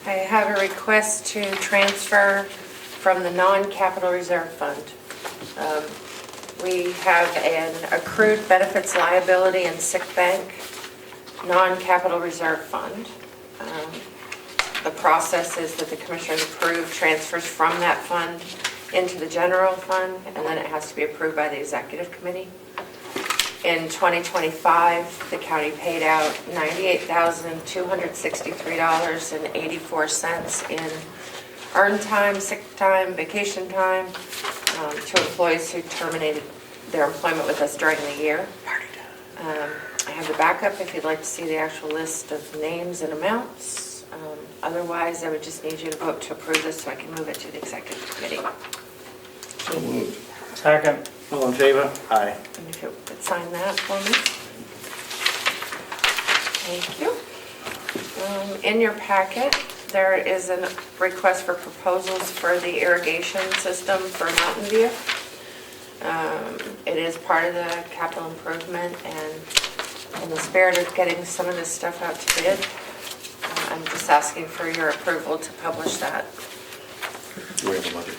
D: I have a request to transfer from the non-capital reserve fund. We have an accrued benefits liability and sick bank non-capital reserve fund. The process is that the commissioners approve transfers from that fund into the general fund, and then it has to be approved by the executive committee. In 2025, the county paid out $98,263.84 in earned time, sick time, vacation time to employees who terminated their employment with us during the year. I have the backup if you'd like to see the actual list of names and amounts. Otherwise, I would just need you to vote to approve this so I can move it to the executive committee.
L: So moved.
E: Second.
B: All in favor? Aye.
D: And if you could sign that for me. Thank you. In your packet, There is a request for proposals for the irrigation system for Mountain View. It is part of the capital improvement, and in the spirit of getting some of this stuff out to bid, I'm just asking for your approval to publish that.
L: Do we have a budget?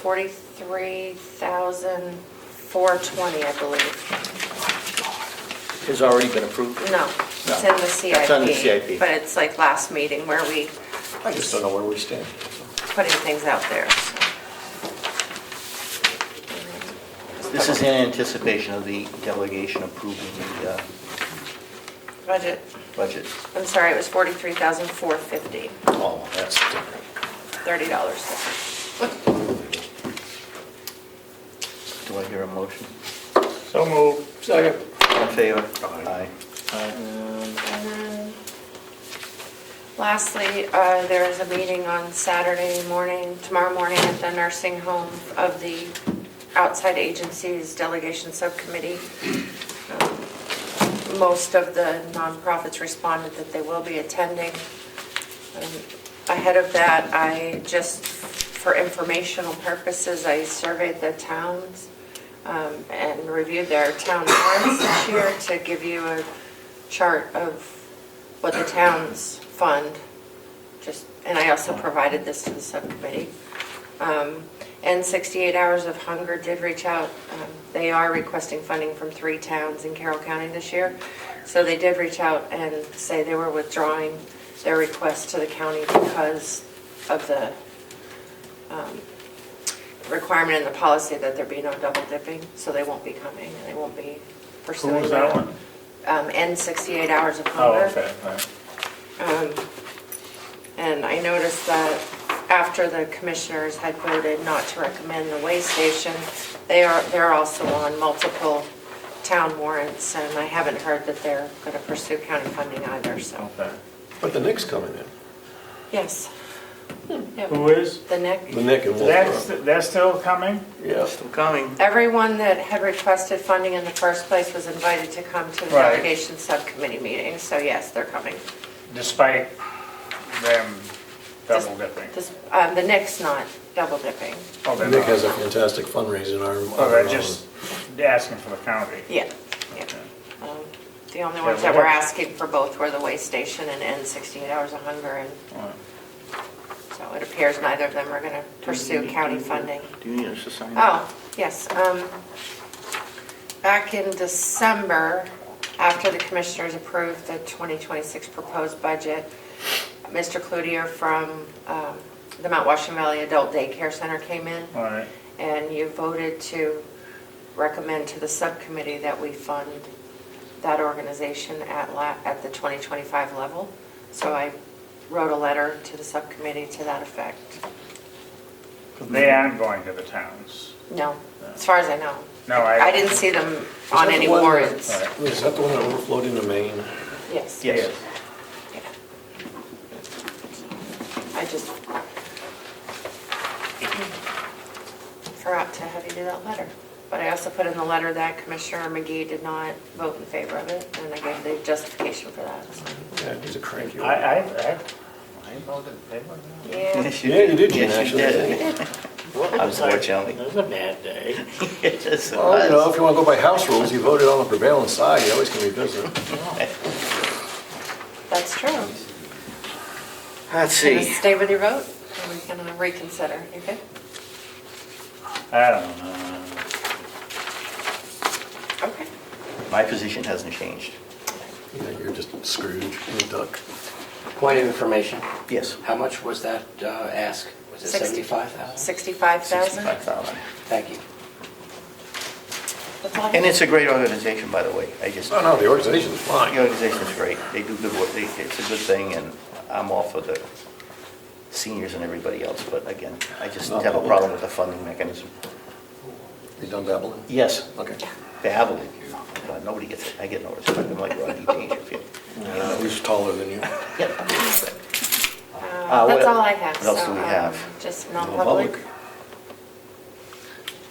D: 43,420, I believe.
B: Has already been approved?
D: No, it's in the CIP.
B: That's on the CIP.
D: But it's like last meeting where we
L: I just don't know where we stand.
D: putting things out there. So.
B: This is in anticipation of the delegation approving the
D: Budget.
B: budget.
D: I'm sorry, it was 43,450,
B: Oh, that's different.
D: $30.
B: Do I hear a motion?
E: So moved.
L: Second.
B: All in favor?
L: Aye.
D: And then lastly, there is a meeting on Saturday morning, tomorrow morning at the nursing home of the outside agencies delegation subcommittee. Most of the nonprofits responded that they will be attending. Ahead of that, I just, for informational purposes, I surveyed the towns and reviewed their town warrants this year to give you a chart of what the towns fund. And I also provided this to the subcommittee. And 68 Hours of Hunger did reach out. They are requesting funding from 3 towns in Carroll County this year. So they did reach out and say they were withdrawing their request to the county because of the requirement in the policy that there be no double dipping. So they won't be coming and they won't be pursuing
E: Who was that one?
D: End 68 Hours of
E: Oh,
D: Hunger.
E: okay, right.
D: And I noticed that after the commissioners had voted not to recommend the way station, they're also on multiple town warrants, and I haven't heard that they're going to pursue county funding either, so.
E: Okay.
L: But the Nick's coming in.
D: Yes. Yep.
E: Who is?
D: The Nick.
L: The Nick and Wolfboro.
E: They're still coming?
L: Yeah.
B: Still coming.
D: Everyone that had requested funding in the first place was invited to come to the
E: Right.
D: delegation subcommittee meeting, so yes, they're coming.
E: Despite them double dipping?
D: The Nick's not double dipping.
E: Oh, they're
L: Nick
E: not.
L: has a fantastic fundraising arm.
E: Oh, they're just asking for the county?
D: Yeah, yeah.
E: Okay.
D: The only
E: Yeah,
D: ones
E: we
D: that were
E: have-
D: asking for both were the way station and end 68 Hours of Hunger, and so it appears neither of them are going to pursue county funding.
B: Do you need us to sign?
D: Oh, yes. Back in December, after the commissioners approved the 2026 proposed budget, Mr. Cloutier from the Mount Washington Valley Adult Daycare Center came in,
E: All right.
D: and you voted to recommend to the subcommittee that we fund that organization at the 2025 level. So I wrote a letter to the subcommittee to that effect.
E: They aren't going to the towns?
D: No, as far as I know.
E: No,
D: I didn't see them on
L: that
D: any
L: the one that-
D: warrants.
E: All right.
L: Is that the one that overflowed into Maine?
D: Yes.
B: Yes.
D: Yeah. I just forgot to have you do that letter. But I also put in the letter that Commissioner McGee did not vote in favor of it, and I gave the justification for that. So.
L: Yeah, he's a cranky.
E: I voted, they voted.
D: Yeah.
B: Yes,
L: Yeah, you did, Gene,
B: Yes, you
L: actually.
B: did. Unfortunately.
E: It was a bad day.
B: It just
L: Well, you know,
B: was.
L: if you want to go by house rules, you voted on the prevailing side, you always can revisit.
D: That's true.
B: Let's
D: Gonna
B: see.
D: stay with your vote? Or are we gonna reconsider? You good?
E: I don't know.
D: Okay.
B: My position hasn't changed.
L: Yeah, you're just Scrooge, you duck.
J: Point of information,
B: Yes.
J: how much was that ask? Was it 75,000?
D: 65,000?
B: 65,000.
J: Thank you.
D: That's all I
B: And
D: have.
B: it's a great organization, by the way.
L: Oh, no, the organization's fine.
B: The organization's great. They do good work. It's a good thing, and I'm all for the seniors and everybody else, but again, I just
L: Not
B: have a
L: public.
B: problem with the funding mechanism.
L: You done dabbling?
B: Yes,
L: Okay.
B: dabbling. God, nobody gets it. I get no respect. I'm like Rodney Dangerfield.
L: He's taller than you.
B: Yep.
D: That's all I have.
B: What else
D: so,
B: do we have?
D: Just
L: No
D: non-public.
L: public.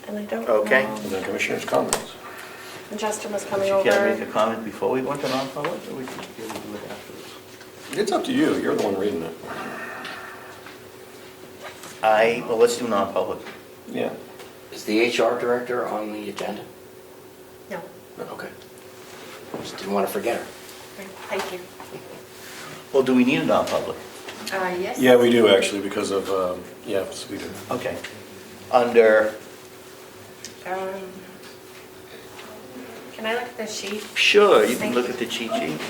D: And I don't
B: Okay.
D: know.
L: And then commissioners' comments.
D: Justin was
B: Did
D: coming
B: you
D: over.
B: care to make a comment before we went to non-public, or we could really do it afterwards?
L: It's up to you, you're the one reading it.
B: Well, let's do non-public.
L: Yeah.
J: Is the HR director on the agenda?
D: No,
J: No, okay. Just didn't want to forget her.
D: thank you.
B: Well, do we need a non-public?
D: Yes?
L: Yeah, we do actually, because of, yes, we do.
B: Okay. Under,
D: Can I look at the sheet?
B: sure, you can
D: Thank
B: look
D: you.
B: at the cheat sheet.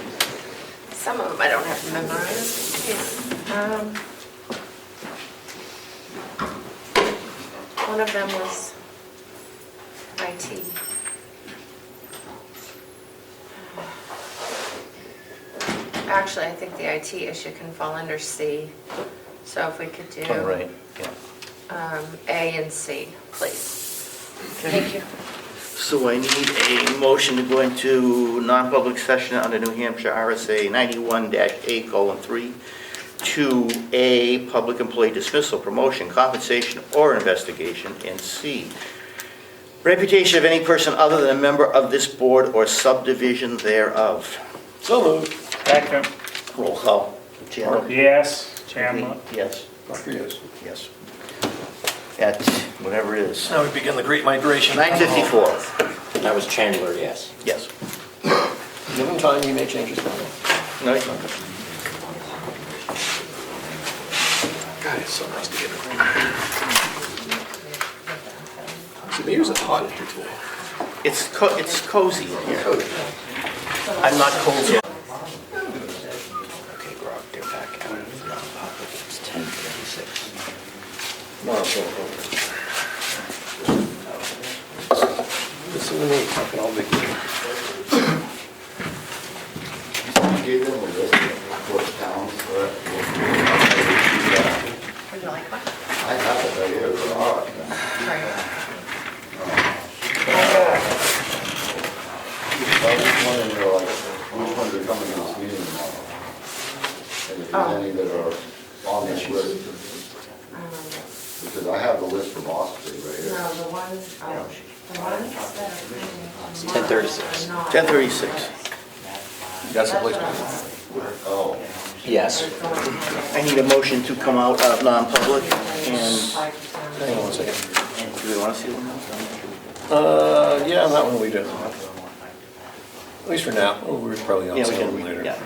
D: Some of them I don't have to memorize. One of them was IT. Actually, I think the IT issue can fall under C. So if we could do
B: All right, yeah.
D: A and C, please. Thank you.
B: So I need a motion to go into non-public session under New Hampshire RSA 91-A:3, to A, public employee dismissal, promotion, compensation, or investigation, and C, reputation of any person other than a member of this board or subdivision thereof.
L: So moved.
E: Second.
B: Roll call. Chandler?
E: Yes, Chandler.
B: Yes.
L: Parker, yes.
B: Yes. At whatever it is.
L: Now we begin the great migration.
B: 9:54.
J: That was Chandler, yes.
B: Yes.
L: Give him time, he may change his mind.
B: No, it's not.
L: God, it's so nice to get it. So maybe it's hot in here today.
B: It's cozy in here. I'm not cold yet.
J: Okay, Grog, they're back out of non-public. It's 10:36.
L: No, listen to me, fucking all big.
H: Gave them a list of what towns were.
D: Would you like one?
H: I have it right here, it's all right. I was wondering, like, which ones are coming to this meeting tomorrow? And if there's any that are on this list, because I have the list from Osprey right here.
D: No, the ones that are.
J: 10:36.
B: 10:36.
L: That's the place.
H: Oh,
J: Yes.
B: I need a motion to come out of non-public and,
L: Hang on one second.
B: do we want to see one?
L: Yeah, that one we do. At least for now. Oh, we're probably on
B: Yeah, we
L: some of them
B: can,
L: later.
B: yeah.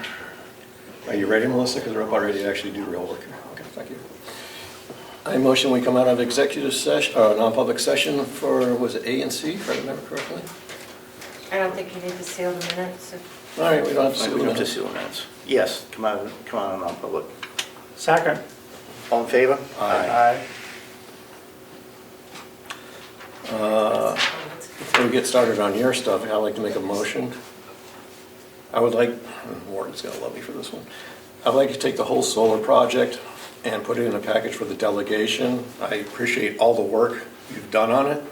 L: Are you ready, Melissa? Because we're about ready to actually do real work here. Okay, thank you. I motion we come out of executive session, non-public session for, was it A and C, if I remember correctly?
D: I don't think you need to seal the minutes.
L: All right, we don't have to
B: We
L: see
B: don't have to
L: what
B: seal minutes. Yes, come out of non-public.
E: Second.
B: All in favor?
E: Aye.
L: Before we get started on your stuff, I'd like to make a motion. I would like, Morgan's gonna love me for this one. I'd like to take the whole solar project and put it in a package for the delegation. I appreciate all the work you've done on it,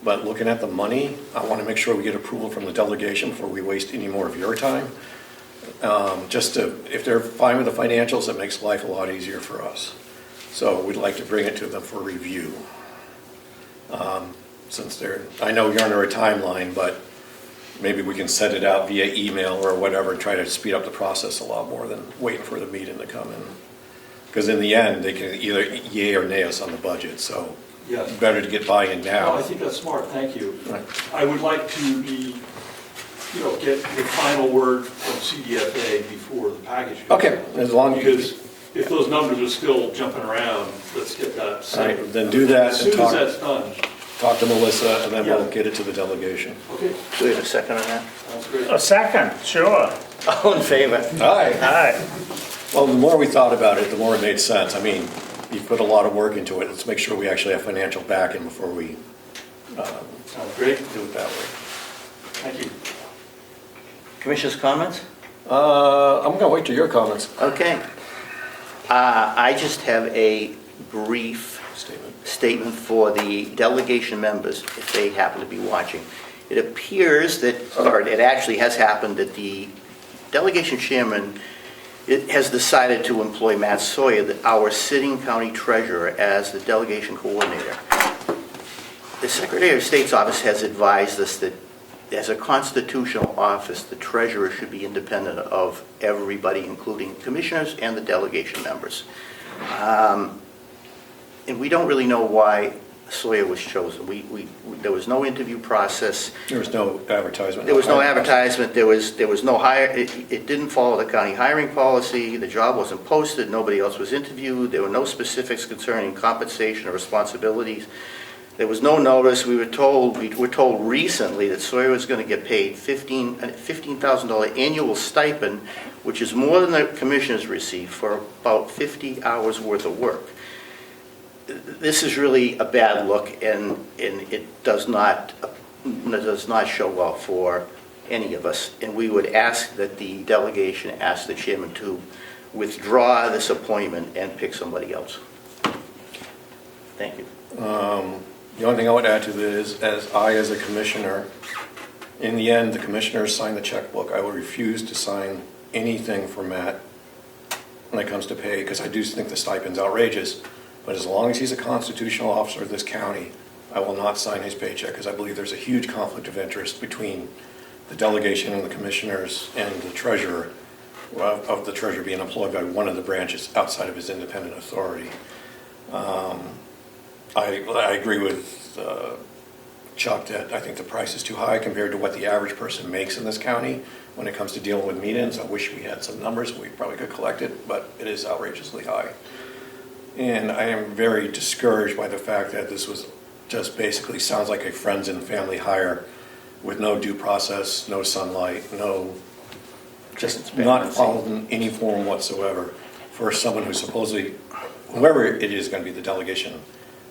L: but looking at the money, I want to make sure we get approval from the delegation before we waste any more of your time. Just to, if they're fine with the financials, it makes life a lot easier for us. So we'd like to bring it to them for review. Since they're, I know you're under a timeline, but maybe we can set it out via email or whatever and try to speed up the process a lot more than waiting for the meeting to come in. Because in the end, they can either yay or nay us on the budget, so
A: Yes.
L: better to get buy-in
A: No,
L: now.
A: I think that's smart, thank you.
L: Right.
A: I would like to be, get the final word from CDFA before the package goes
L: Okay,
A: out.
L: as long as,
A: Because if those numbers are still jumping around, let's get that
L: all right,
A: set.
L: then do that
A: As
L: and
A: soon as that's
L: talk,
A: done,
L: talk to Melissa, and then we'll
A: Yeah.
L: get it to the delegation.
A: okay,
B: Do we have a second on that?
A: sounds great.
E: A second, sure.
B: All in favor?
L: Aye.
E: Aye.
L: Well, the more we thought about it, the more it made sense. I mean, you put a lot of work into it. Let's make sure we actually have financial backing before we
A: Sounds great,
L: do it that way.
A: thank you.
B: Commissioners' comments?
L: I'm gonna wait till your comments.
B: Okay. I just have a brief
L: Statement.
B: statement for the delegation members, if they happen to be watching. It appears that, or it actually has happened, that the delegation chairman has decided to employ Matt Sawyer, our sitting county treasurer, as the delegation coordinator. The Secretary of State's office has advised us that as a constitutional office, the treasurer should be independent of everybody, including commissioners and the delegation members. And we don't really know why Sawyer was chosen. There was no interview process.
L: There was no advertisement.
B: There was no advertisement. There was no hire. It didn't follow the county hiring policy. The job wasn't posted. Nobody else was interviewed. There were no specifics concerning compensation or responsibilities. There was no notice. We were told recently that Sawyer was going to get paid $15,000 annual stipend, which is more than the commissioners receive for about 50 hours worth of work. This is really a bad look, and it does not show well for any of us. And we would ask that the delegation ask the chairman to withdraw this appointment and pick somebody else. Thank you.
L: The only thing I would add to this is, as a commissioner, in the end, the commissioners sign the checkbook. I will refuse to sign anything for Matt when it comes to pay, because I do think the stipend's outrageous. But as long as he's a constitutional officer of this county, I will not sign his paycheck, because I believe there's a huge conflict of interest between the delegation and the commissioners and the treasurer, of the treasurer being employed by one of the branches outside of his independent authority. I agree with Chuck that I think the price is too high compared to what the average person makes in this county when it comes to dealing with meetings. I wish we had some numbers. We probably could collect it, but it is outrageously high. And I am very discouraged by the fact that this was just basically sounds like a friends and family hire with no due process, no sunlight, just not following any form whatsoever for someone who's supposedly, whoever it is going to be the delegation,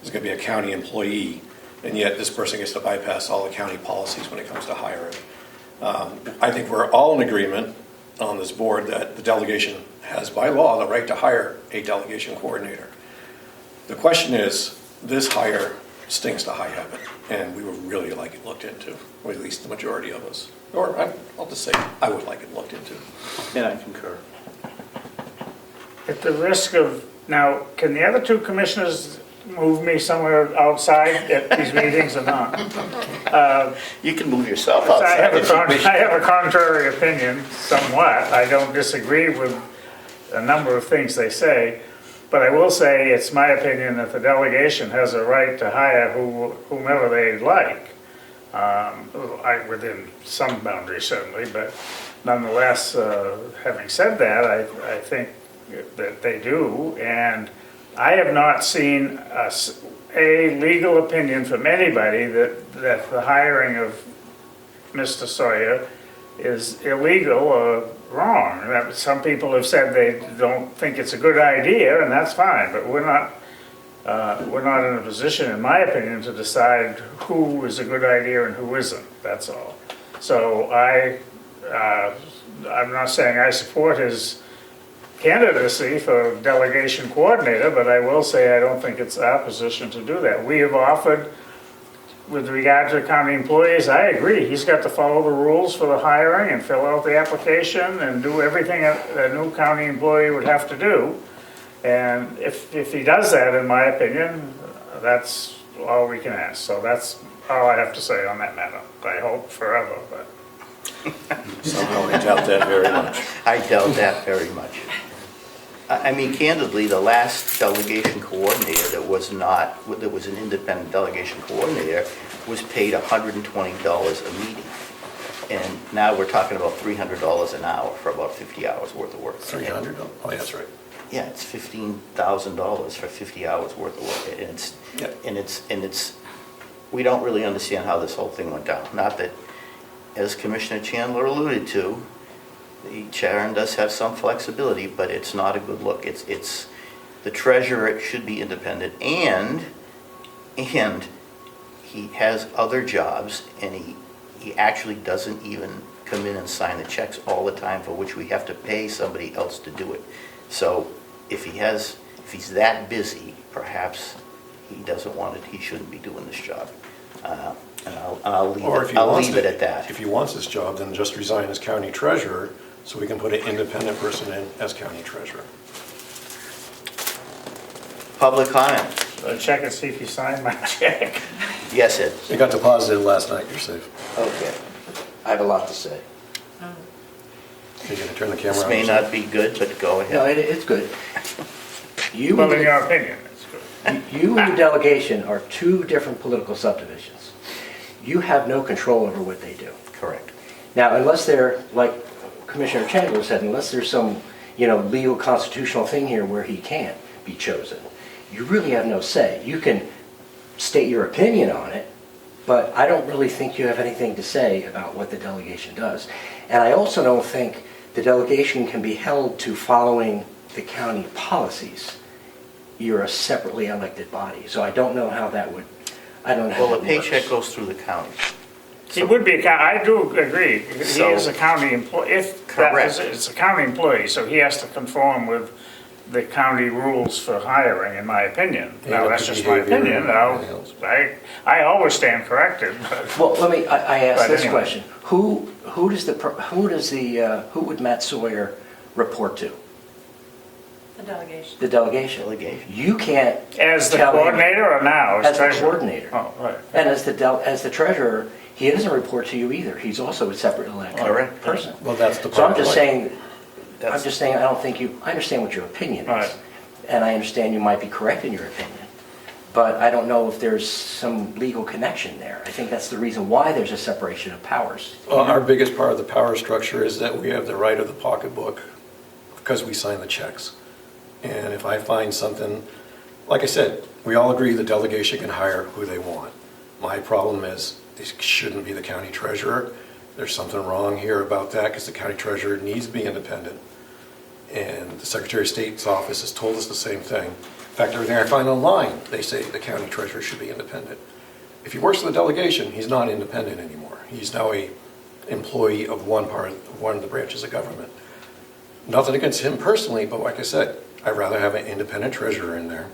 L: is going to be a county employee, and yet this person gets to bypass all the county policies when it comes to hiring. I think we're all in agreement on this board that the delegation has by law the right to hire a delegation coordinator. The question is, this hire stinks to high heaven, and we would really like it looked into, or at least the majority of us. Or I'll just say, I would like it looked into.
B: And I concur.
E: At the risk of, now, can the other two commissioners move me somewhere outside at these meetings or not?
B: You can move yourself
E: I
B: outside.
E: have a contrary opinion, somewhat. I don't disagree with a number of things they say, but I will say it's my opinion that the delegation has a right to hire whomever they like, within some boundaries certainly, but nonetheless, having said that, I think that they do, and I have not seen a legal opinion from anybody that the hiring of Mr. Sawyer is illegal or wrong. Some people have said they don't think it's a good idea, and that's fine, but we're not in a position, in my opinion, to decide who is a good idea and who isn't, that's all. So I'm not saying I support his candidacy for delegation coordinator, but I will say I don't think it's our position to do that. We have offered, with regard to county employees, I agree, he's got to follow the rules for the hiring and fill out the application and do everything a new county employee would have to do. And if he does that, in my opinion, that's all we can ask. So that's all I have to say on that matter. I hope forever, but.
L: Somehow I doubt that very much.
B: I doubt that very much. I mean, candidly, the last delegation coordinator that was an independent delegation coordinator was paid $120 a meeting. And now we're talking about $300 an hour for about 50 hours worth of work.
L: $300? Oh, yeah, that's right.
B: Yeah, it's $15,000 for 50 hours worth of work. And it's, we don't really understand how this whole thing went down. Not that, as Commissioner Chandler alluded to, the Sharon does have some flexibility, but it's not a good look. It's the treasurer should be independent, and he has other jobs, and he actually doesn't even come in and sign the checks all the time, for which we have to pay somebody else to do it. So if he's that busy, perhaps he doesn't want it. He shouldn't be doing this job. And I'll leave it at that.
L: If he wants this job, then just resign as county treasurer, so we can put an independent person in as county treasurer.
B: Public comment?
E: Check and see if you signed my check.
B: Yes, Ed.
L: It got deposited last night, you're safe.
B: Okay.
J: I have a lot to say.
L: You're gonna turn the camera
B: This
L: on.
B: may not be good, but go
J: No,
B: ahead.
J: it's good. You
E: Well, in
J: and
E: your opinion, it's good.
J: you and the delegation are two different political subdivisions. You have no control over what they do.
B: Correct.
J: Now, unless they're, like Commissioner Chandler said, unless there's some, legal constitutional thing here where he can't be chosen, you really have no say. You can state your opinion on it, but I don't really think you have anything to say about what the delegation does. And I also don't think the delegation can be held to following the county policies. You're a separately elected body, so I don't know how that would, I don't know how
B: Well,
J: that
B: the paycheck
J: works.
B: goes through the county.
E: He would be, I do agree, he
B: So-
E: is a county employee, if that
B: Correct.
E: was, it's a county employee, so he has to conform with the county rules for hiring, in my opinion. Now, that's just my
L: behavior
E: opinion,
L: and everything else.
E: I always stand corrected, but.
J: Well, I ask
E: But
J: this
E: anyway.
J: question. Who would Matt Sawyer report to?
C: The delegation.
J: The delegation.
B: Delegation.
J: You can't
E: As the
J: tell him-
E: coordinator or now
J: As
E: as
J: the
E: treasurer?
J: coordinator.
E: Oh, right.
J: And as the treasurer, he doesn't report to you either. He's also a separate elected
B: Correct.
J: person.
L: Well, that's the
J: So I'm
L: part.
J: just saying,
B: That's-
J: I don't think I understand what your opinion
E: Right.
J: is. And I understand you might be correct in your opinion. But I don't know if there's some legal connection there. I think that's the reason why there's a separation of powers.
L: Our biggest part of the power structure is that we have the right of the pocketbook because we sign the checks. And if I find something, like I said, we all agree the delegation can hire who they want. My problem is, it shouldn't be the county treasurer. There's something wrong here about that because the county treasurer needs to be independent. And the Secretary of State's office has told us the same thing. In fact, everything I find online, they say the county treasurer should be independent. If he works for the delegation, he's not independent anymore. He's now a employee of one of the branches of government. Nothing against him personally, but like I said, I'd rather have an independent treasurer in there.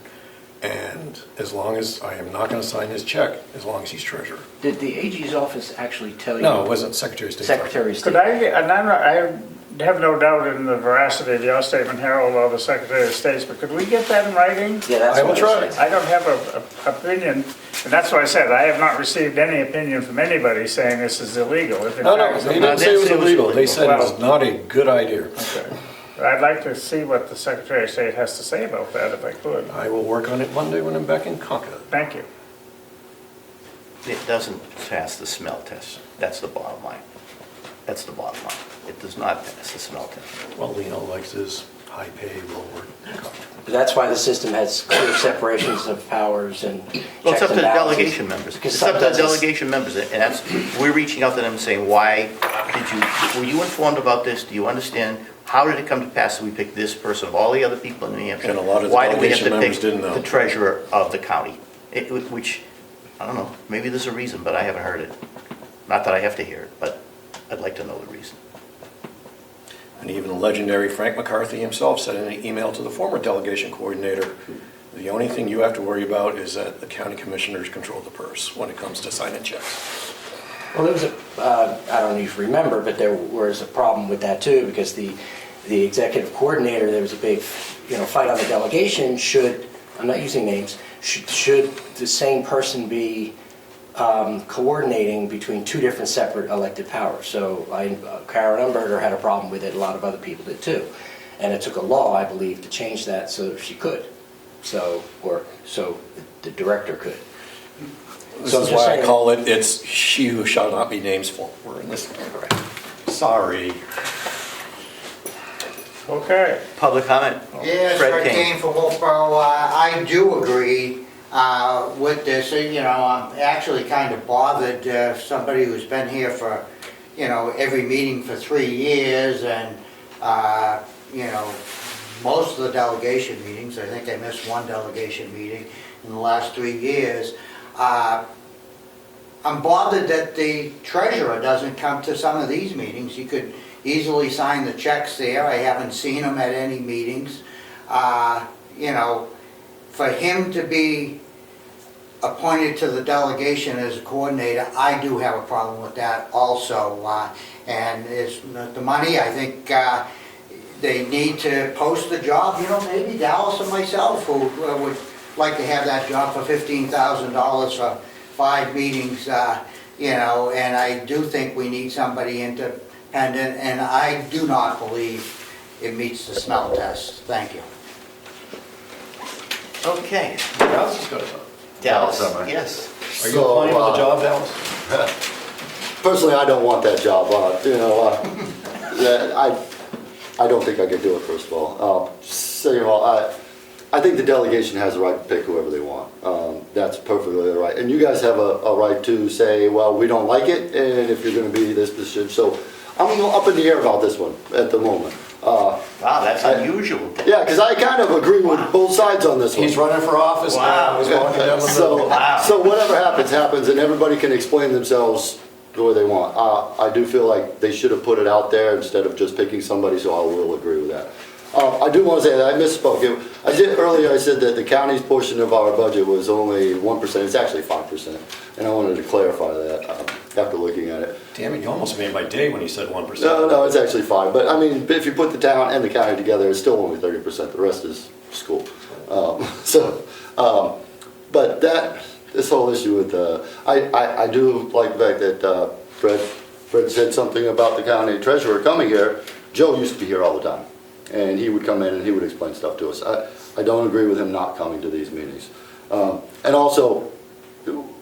L: And as long as, I am not going to sign his check, as long as he's treasurer.
J: Did the AG's office actually tell you?
L: No, it wasn't Secretary of State.
J: Secretary of State.
E: Could I, and I have no doubt in the veracity of your statement, Harold, or the Secretary of State's, but could we get that in writing?
J: Yeah, that's
L: I will
J: what
L: try.
J: saying.
E: I don't have a opinion, and that's why I said, I have not received any opinion from anybody saying this is illegal. If in
L: No,
E: fact
L: they
E: it's
L: didn't say it was illegal. They said it was
E: Well-
L: not a good idea.
E: Okay. I'd like to see what the Secretary of State has to say about that, if I could.
L: I will work on it Monday when I'm back in Concord.
E: Thank you.
B: It doesn't pass the smell test. That's the bottom line. That's the bottom line. It does not pass the smell test.
L: Well, Lino likes his high pay, low work.
J: That's why the system has clear separations of powers and
B: Well, it's
J: checks
B: up to
J: and
B: the
J: balances.
B: delegation members.
J: Because
B: It's up to the
J: sometimes it's-
B: delegation members, and that's, we're reaching out to them saying, why were you informed about this? Do you understand? How did it come to pass that we picked this person of all the other people in New Hampshire?
L: And a lot of the
B: Why do we have
L: delegation
B: to
L: members
B: pick
L: didn't know.
B: the treasurer of the county? Which, I don't know, maybe there's a reason, but I haven't heard it. Not that I have to hear it, but I'd like to know the reason.
L: And even the legendary Frank McCarthy himself said in an email to the former delegation coordinator, the only thing you have to worry about is that the county commissioners control the purse when it comes to signing checks.
J: Well, there was I don't know if you remember, but there was a problem with that too, because the executive coordinator, there was a big, fight on the delegation. I'm not using names, should the same person be coordinating between two different separate elected powers? So Carroll Umberger had a problem with it, a lot of other people did too. And it took a law, I believe, to change that so she could. So the director could.
L: This
J: So I'm
L: is
J: just
L: why I
J: saying-
L: call it, it's she who shall not be name's fault. We're in this. Sorry.
E: Okay.
B: Public comment?
G: Yes,
B: Fred
G: Fred
B: Kane.
G: Kane from Wolfboro. I do agree with this. I'm actually kind of bothered, somebody who's been here for, every meeting for 3 years and, most of the delegation meetings. I think I missed one delegation meeting in the last 3 years. I'm bothered that the treasurer doesn't come to some of these meetings. He could easily sign the checks there. I haven't seen him at any meetings. For him to be appointed to the delegation as a coordinator, I do have a problem with that also. And it's the money, I think they need to post the job. Maybe Dallas and myself who would like to have that job for $15,000 for 5 meetings. you know, and I do think we need somebody independent, and I do not believe it meets the smell test. Thank you.
B: Okay.
L: Dallas is good.
B: Dallas,
H: Dallas,
B: yes.
L: Are you applying for the job, Dallas?
H: Personally, I don't want that job. Yeah, I don't think I could do it, first of all. Second of all, I think the delegation has the right to pick whoever they want. That's perfectly all right. And you guys have a right to say, well, we don't like it, and if you're going to be this position. So I'm up in the air about this one at the moment.
B: Wow, that's unusual.
H: Yeah, because I kind of agree with both sides on this one.
L: He's running for office now, he's walking down the middle.
H: So whatever happens, happens, and everybody can explain themselves the way they want. I do feel like they should have put it out there instead of just picking somebody, so I will agree with that. I do want to say that I misspoke. Earlier I said that the county's portion of our budget was only 1%. It's actually 5%, and I wanted to clarify that after looking at it.
L: Damn it, you almost made my day when you said 1%.
H: No, it's actually 5%. But I mean, if you put the town and the county together, it's still only 30%. The rest is school. But this whole issue with I do like the fact that Fred said something about the county treasurer coming here. Joe used to be here all the time, and he would come in and he would explain stuff to us. I don't agree with him not coming to these meetings. And also,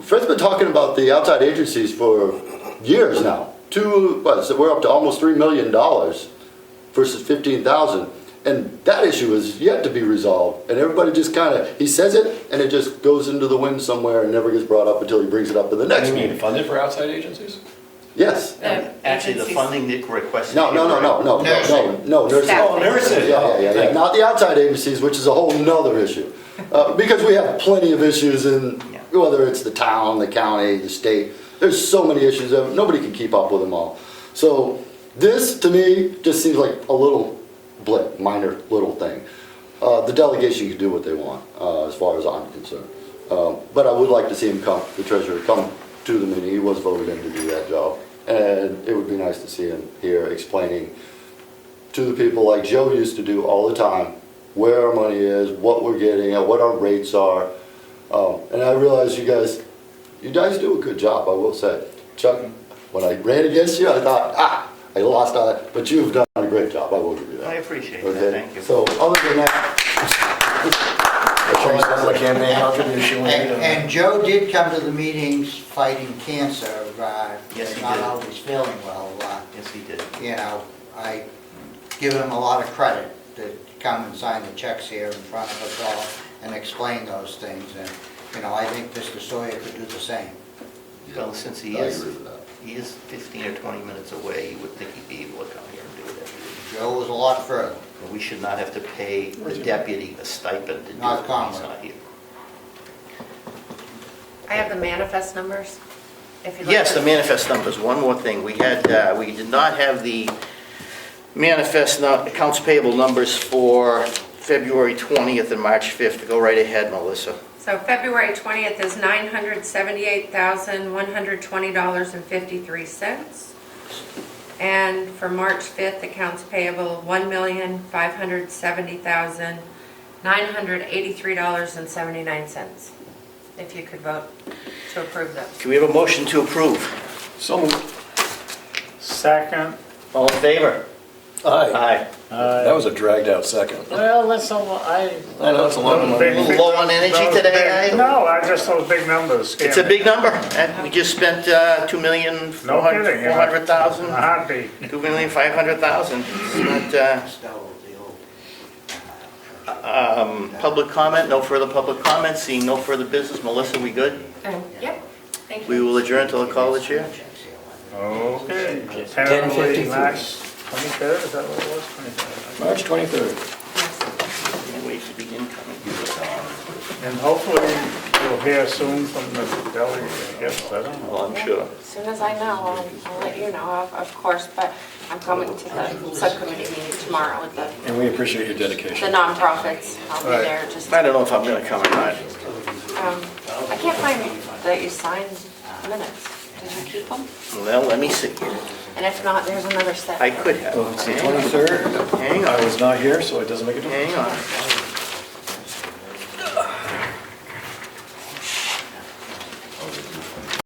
H: Fred's been talking about the outside agencies for years now. So we're up to almost $3 million versus $15,000. And that issue is yet to be resolved. And everybody just kind of, he says it, and it just goes into the wind somewhere and never gets brought up until he brings it up to the next
L: You
H: meeting.
L: mean funded for outside agencies?
H: Yes.
B: Actually, the funding that requested.
H: No, nurses.
D: Staff.
L: Oh, nurses.
H: Yeah. Not the outside agencies, which is a whole nother issue. Because we have plenty of issues in, whether it's the town, the county, the state, there's so many issues that nobody can keep up with them all. So this, to me, just seems like a little blip, minor little thing. The delegation can do what they want, as far as I'm concerned. But I would like to see him come, the treasurer, come to the meeting. He was voted in to do that job. And it would be nice to see him here explaining to the people like Joe used to do all the time, where our money is, what we're getting, what our rates are. And I realize you guys do a good job, I will say. Chuck, when I ran against you, I thought, I lost on it, but you've done a great job, I will give you that.
B: I appreciate
H: Okay?
B: that, thank you.
H: So other than that,
L: The campaign contribution.
G: And Joe did come to the meetings fighting cancer.
B: Yes, he
G: not
B: did.
G: always feeling well.
B: Yes, he did.
G: You know, I give him a lot of credit to come and sign the checks here in front of us all and explain those things. And, you know, I think Mr. Sawyer could do the same.
B: Well, since
H: I agree with that.
B: he is 15 or 20 minutes away, you would think he'd be able to come here and do it every week.
G: Joe was a lot further.
B: But we should not have to pay the deputy a stipend to do
G: Not
B: it when
G: common.
B: he's not here.
D: I have the manifest numbers. If you'd like
B: Yes,
D: to-
B: the manifest numbers. One more thing. We did not have the manifest accounts payable numbers for February 20th and March 5th. Go right ahead, Melissa.
D: So February 20th is $978,120.53. And for March 5th, accounts payable, $1,570,983.79. If you could vote to approve those.
B: Can we have a motion to approve?
L: So moved.
E: Second.
B: All in favor?
L: Aye.
B: Aye.
L: That was a dragged out second.
E: Well, that's a lot,
L: I know, it's a lot of money.
B: A little low on energy today, eh?
E: No, I just those big numbers.
B: It's a big number. We just spent
E: No kidding.
B: $2,400,000.
E: A heartbeat.
B: $2,500,000. It's not,
G: Still the old.
B: public comment, no further public comment, seeing no further business. Melissa, we good?
D: Yep, thank you.
B: We will adjourn till I call the chair.
E: Okay.
J: 10:53.
E: March 23rd, is that what it was? 23rd.
L: March 23rd.
B: Can't wait to be incoming.
E: And hopefully you'll hear soon from the delegate, I guess, I don't know.
B: Well, I'm sure.
D: As soon as I know, I'll let you know, of course, but I'm coming to the subcommittee meeting tomorrow with
L: And we appreciate your
D: the
L: dedication.
D: nonprofits. I'll be
E: Right.
D: there just,
B: I don't know if I'm gonna come or not.
D: I can't find that you signed minutes. Did you keep them?
B: Well, let me see.
D: And if not, there's another set.
B: I could have.
L: Well, it's the 23rd.
B: Hang
L: I
B: on,
L: was not here, so it doesn't make a difference.
B: hang on.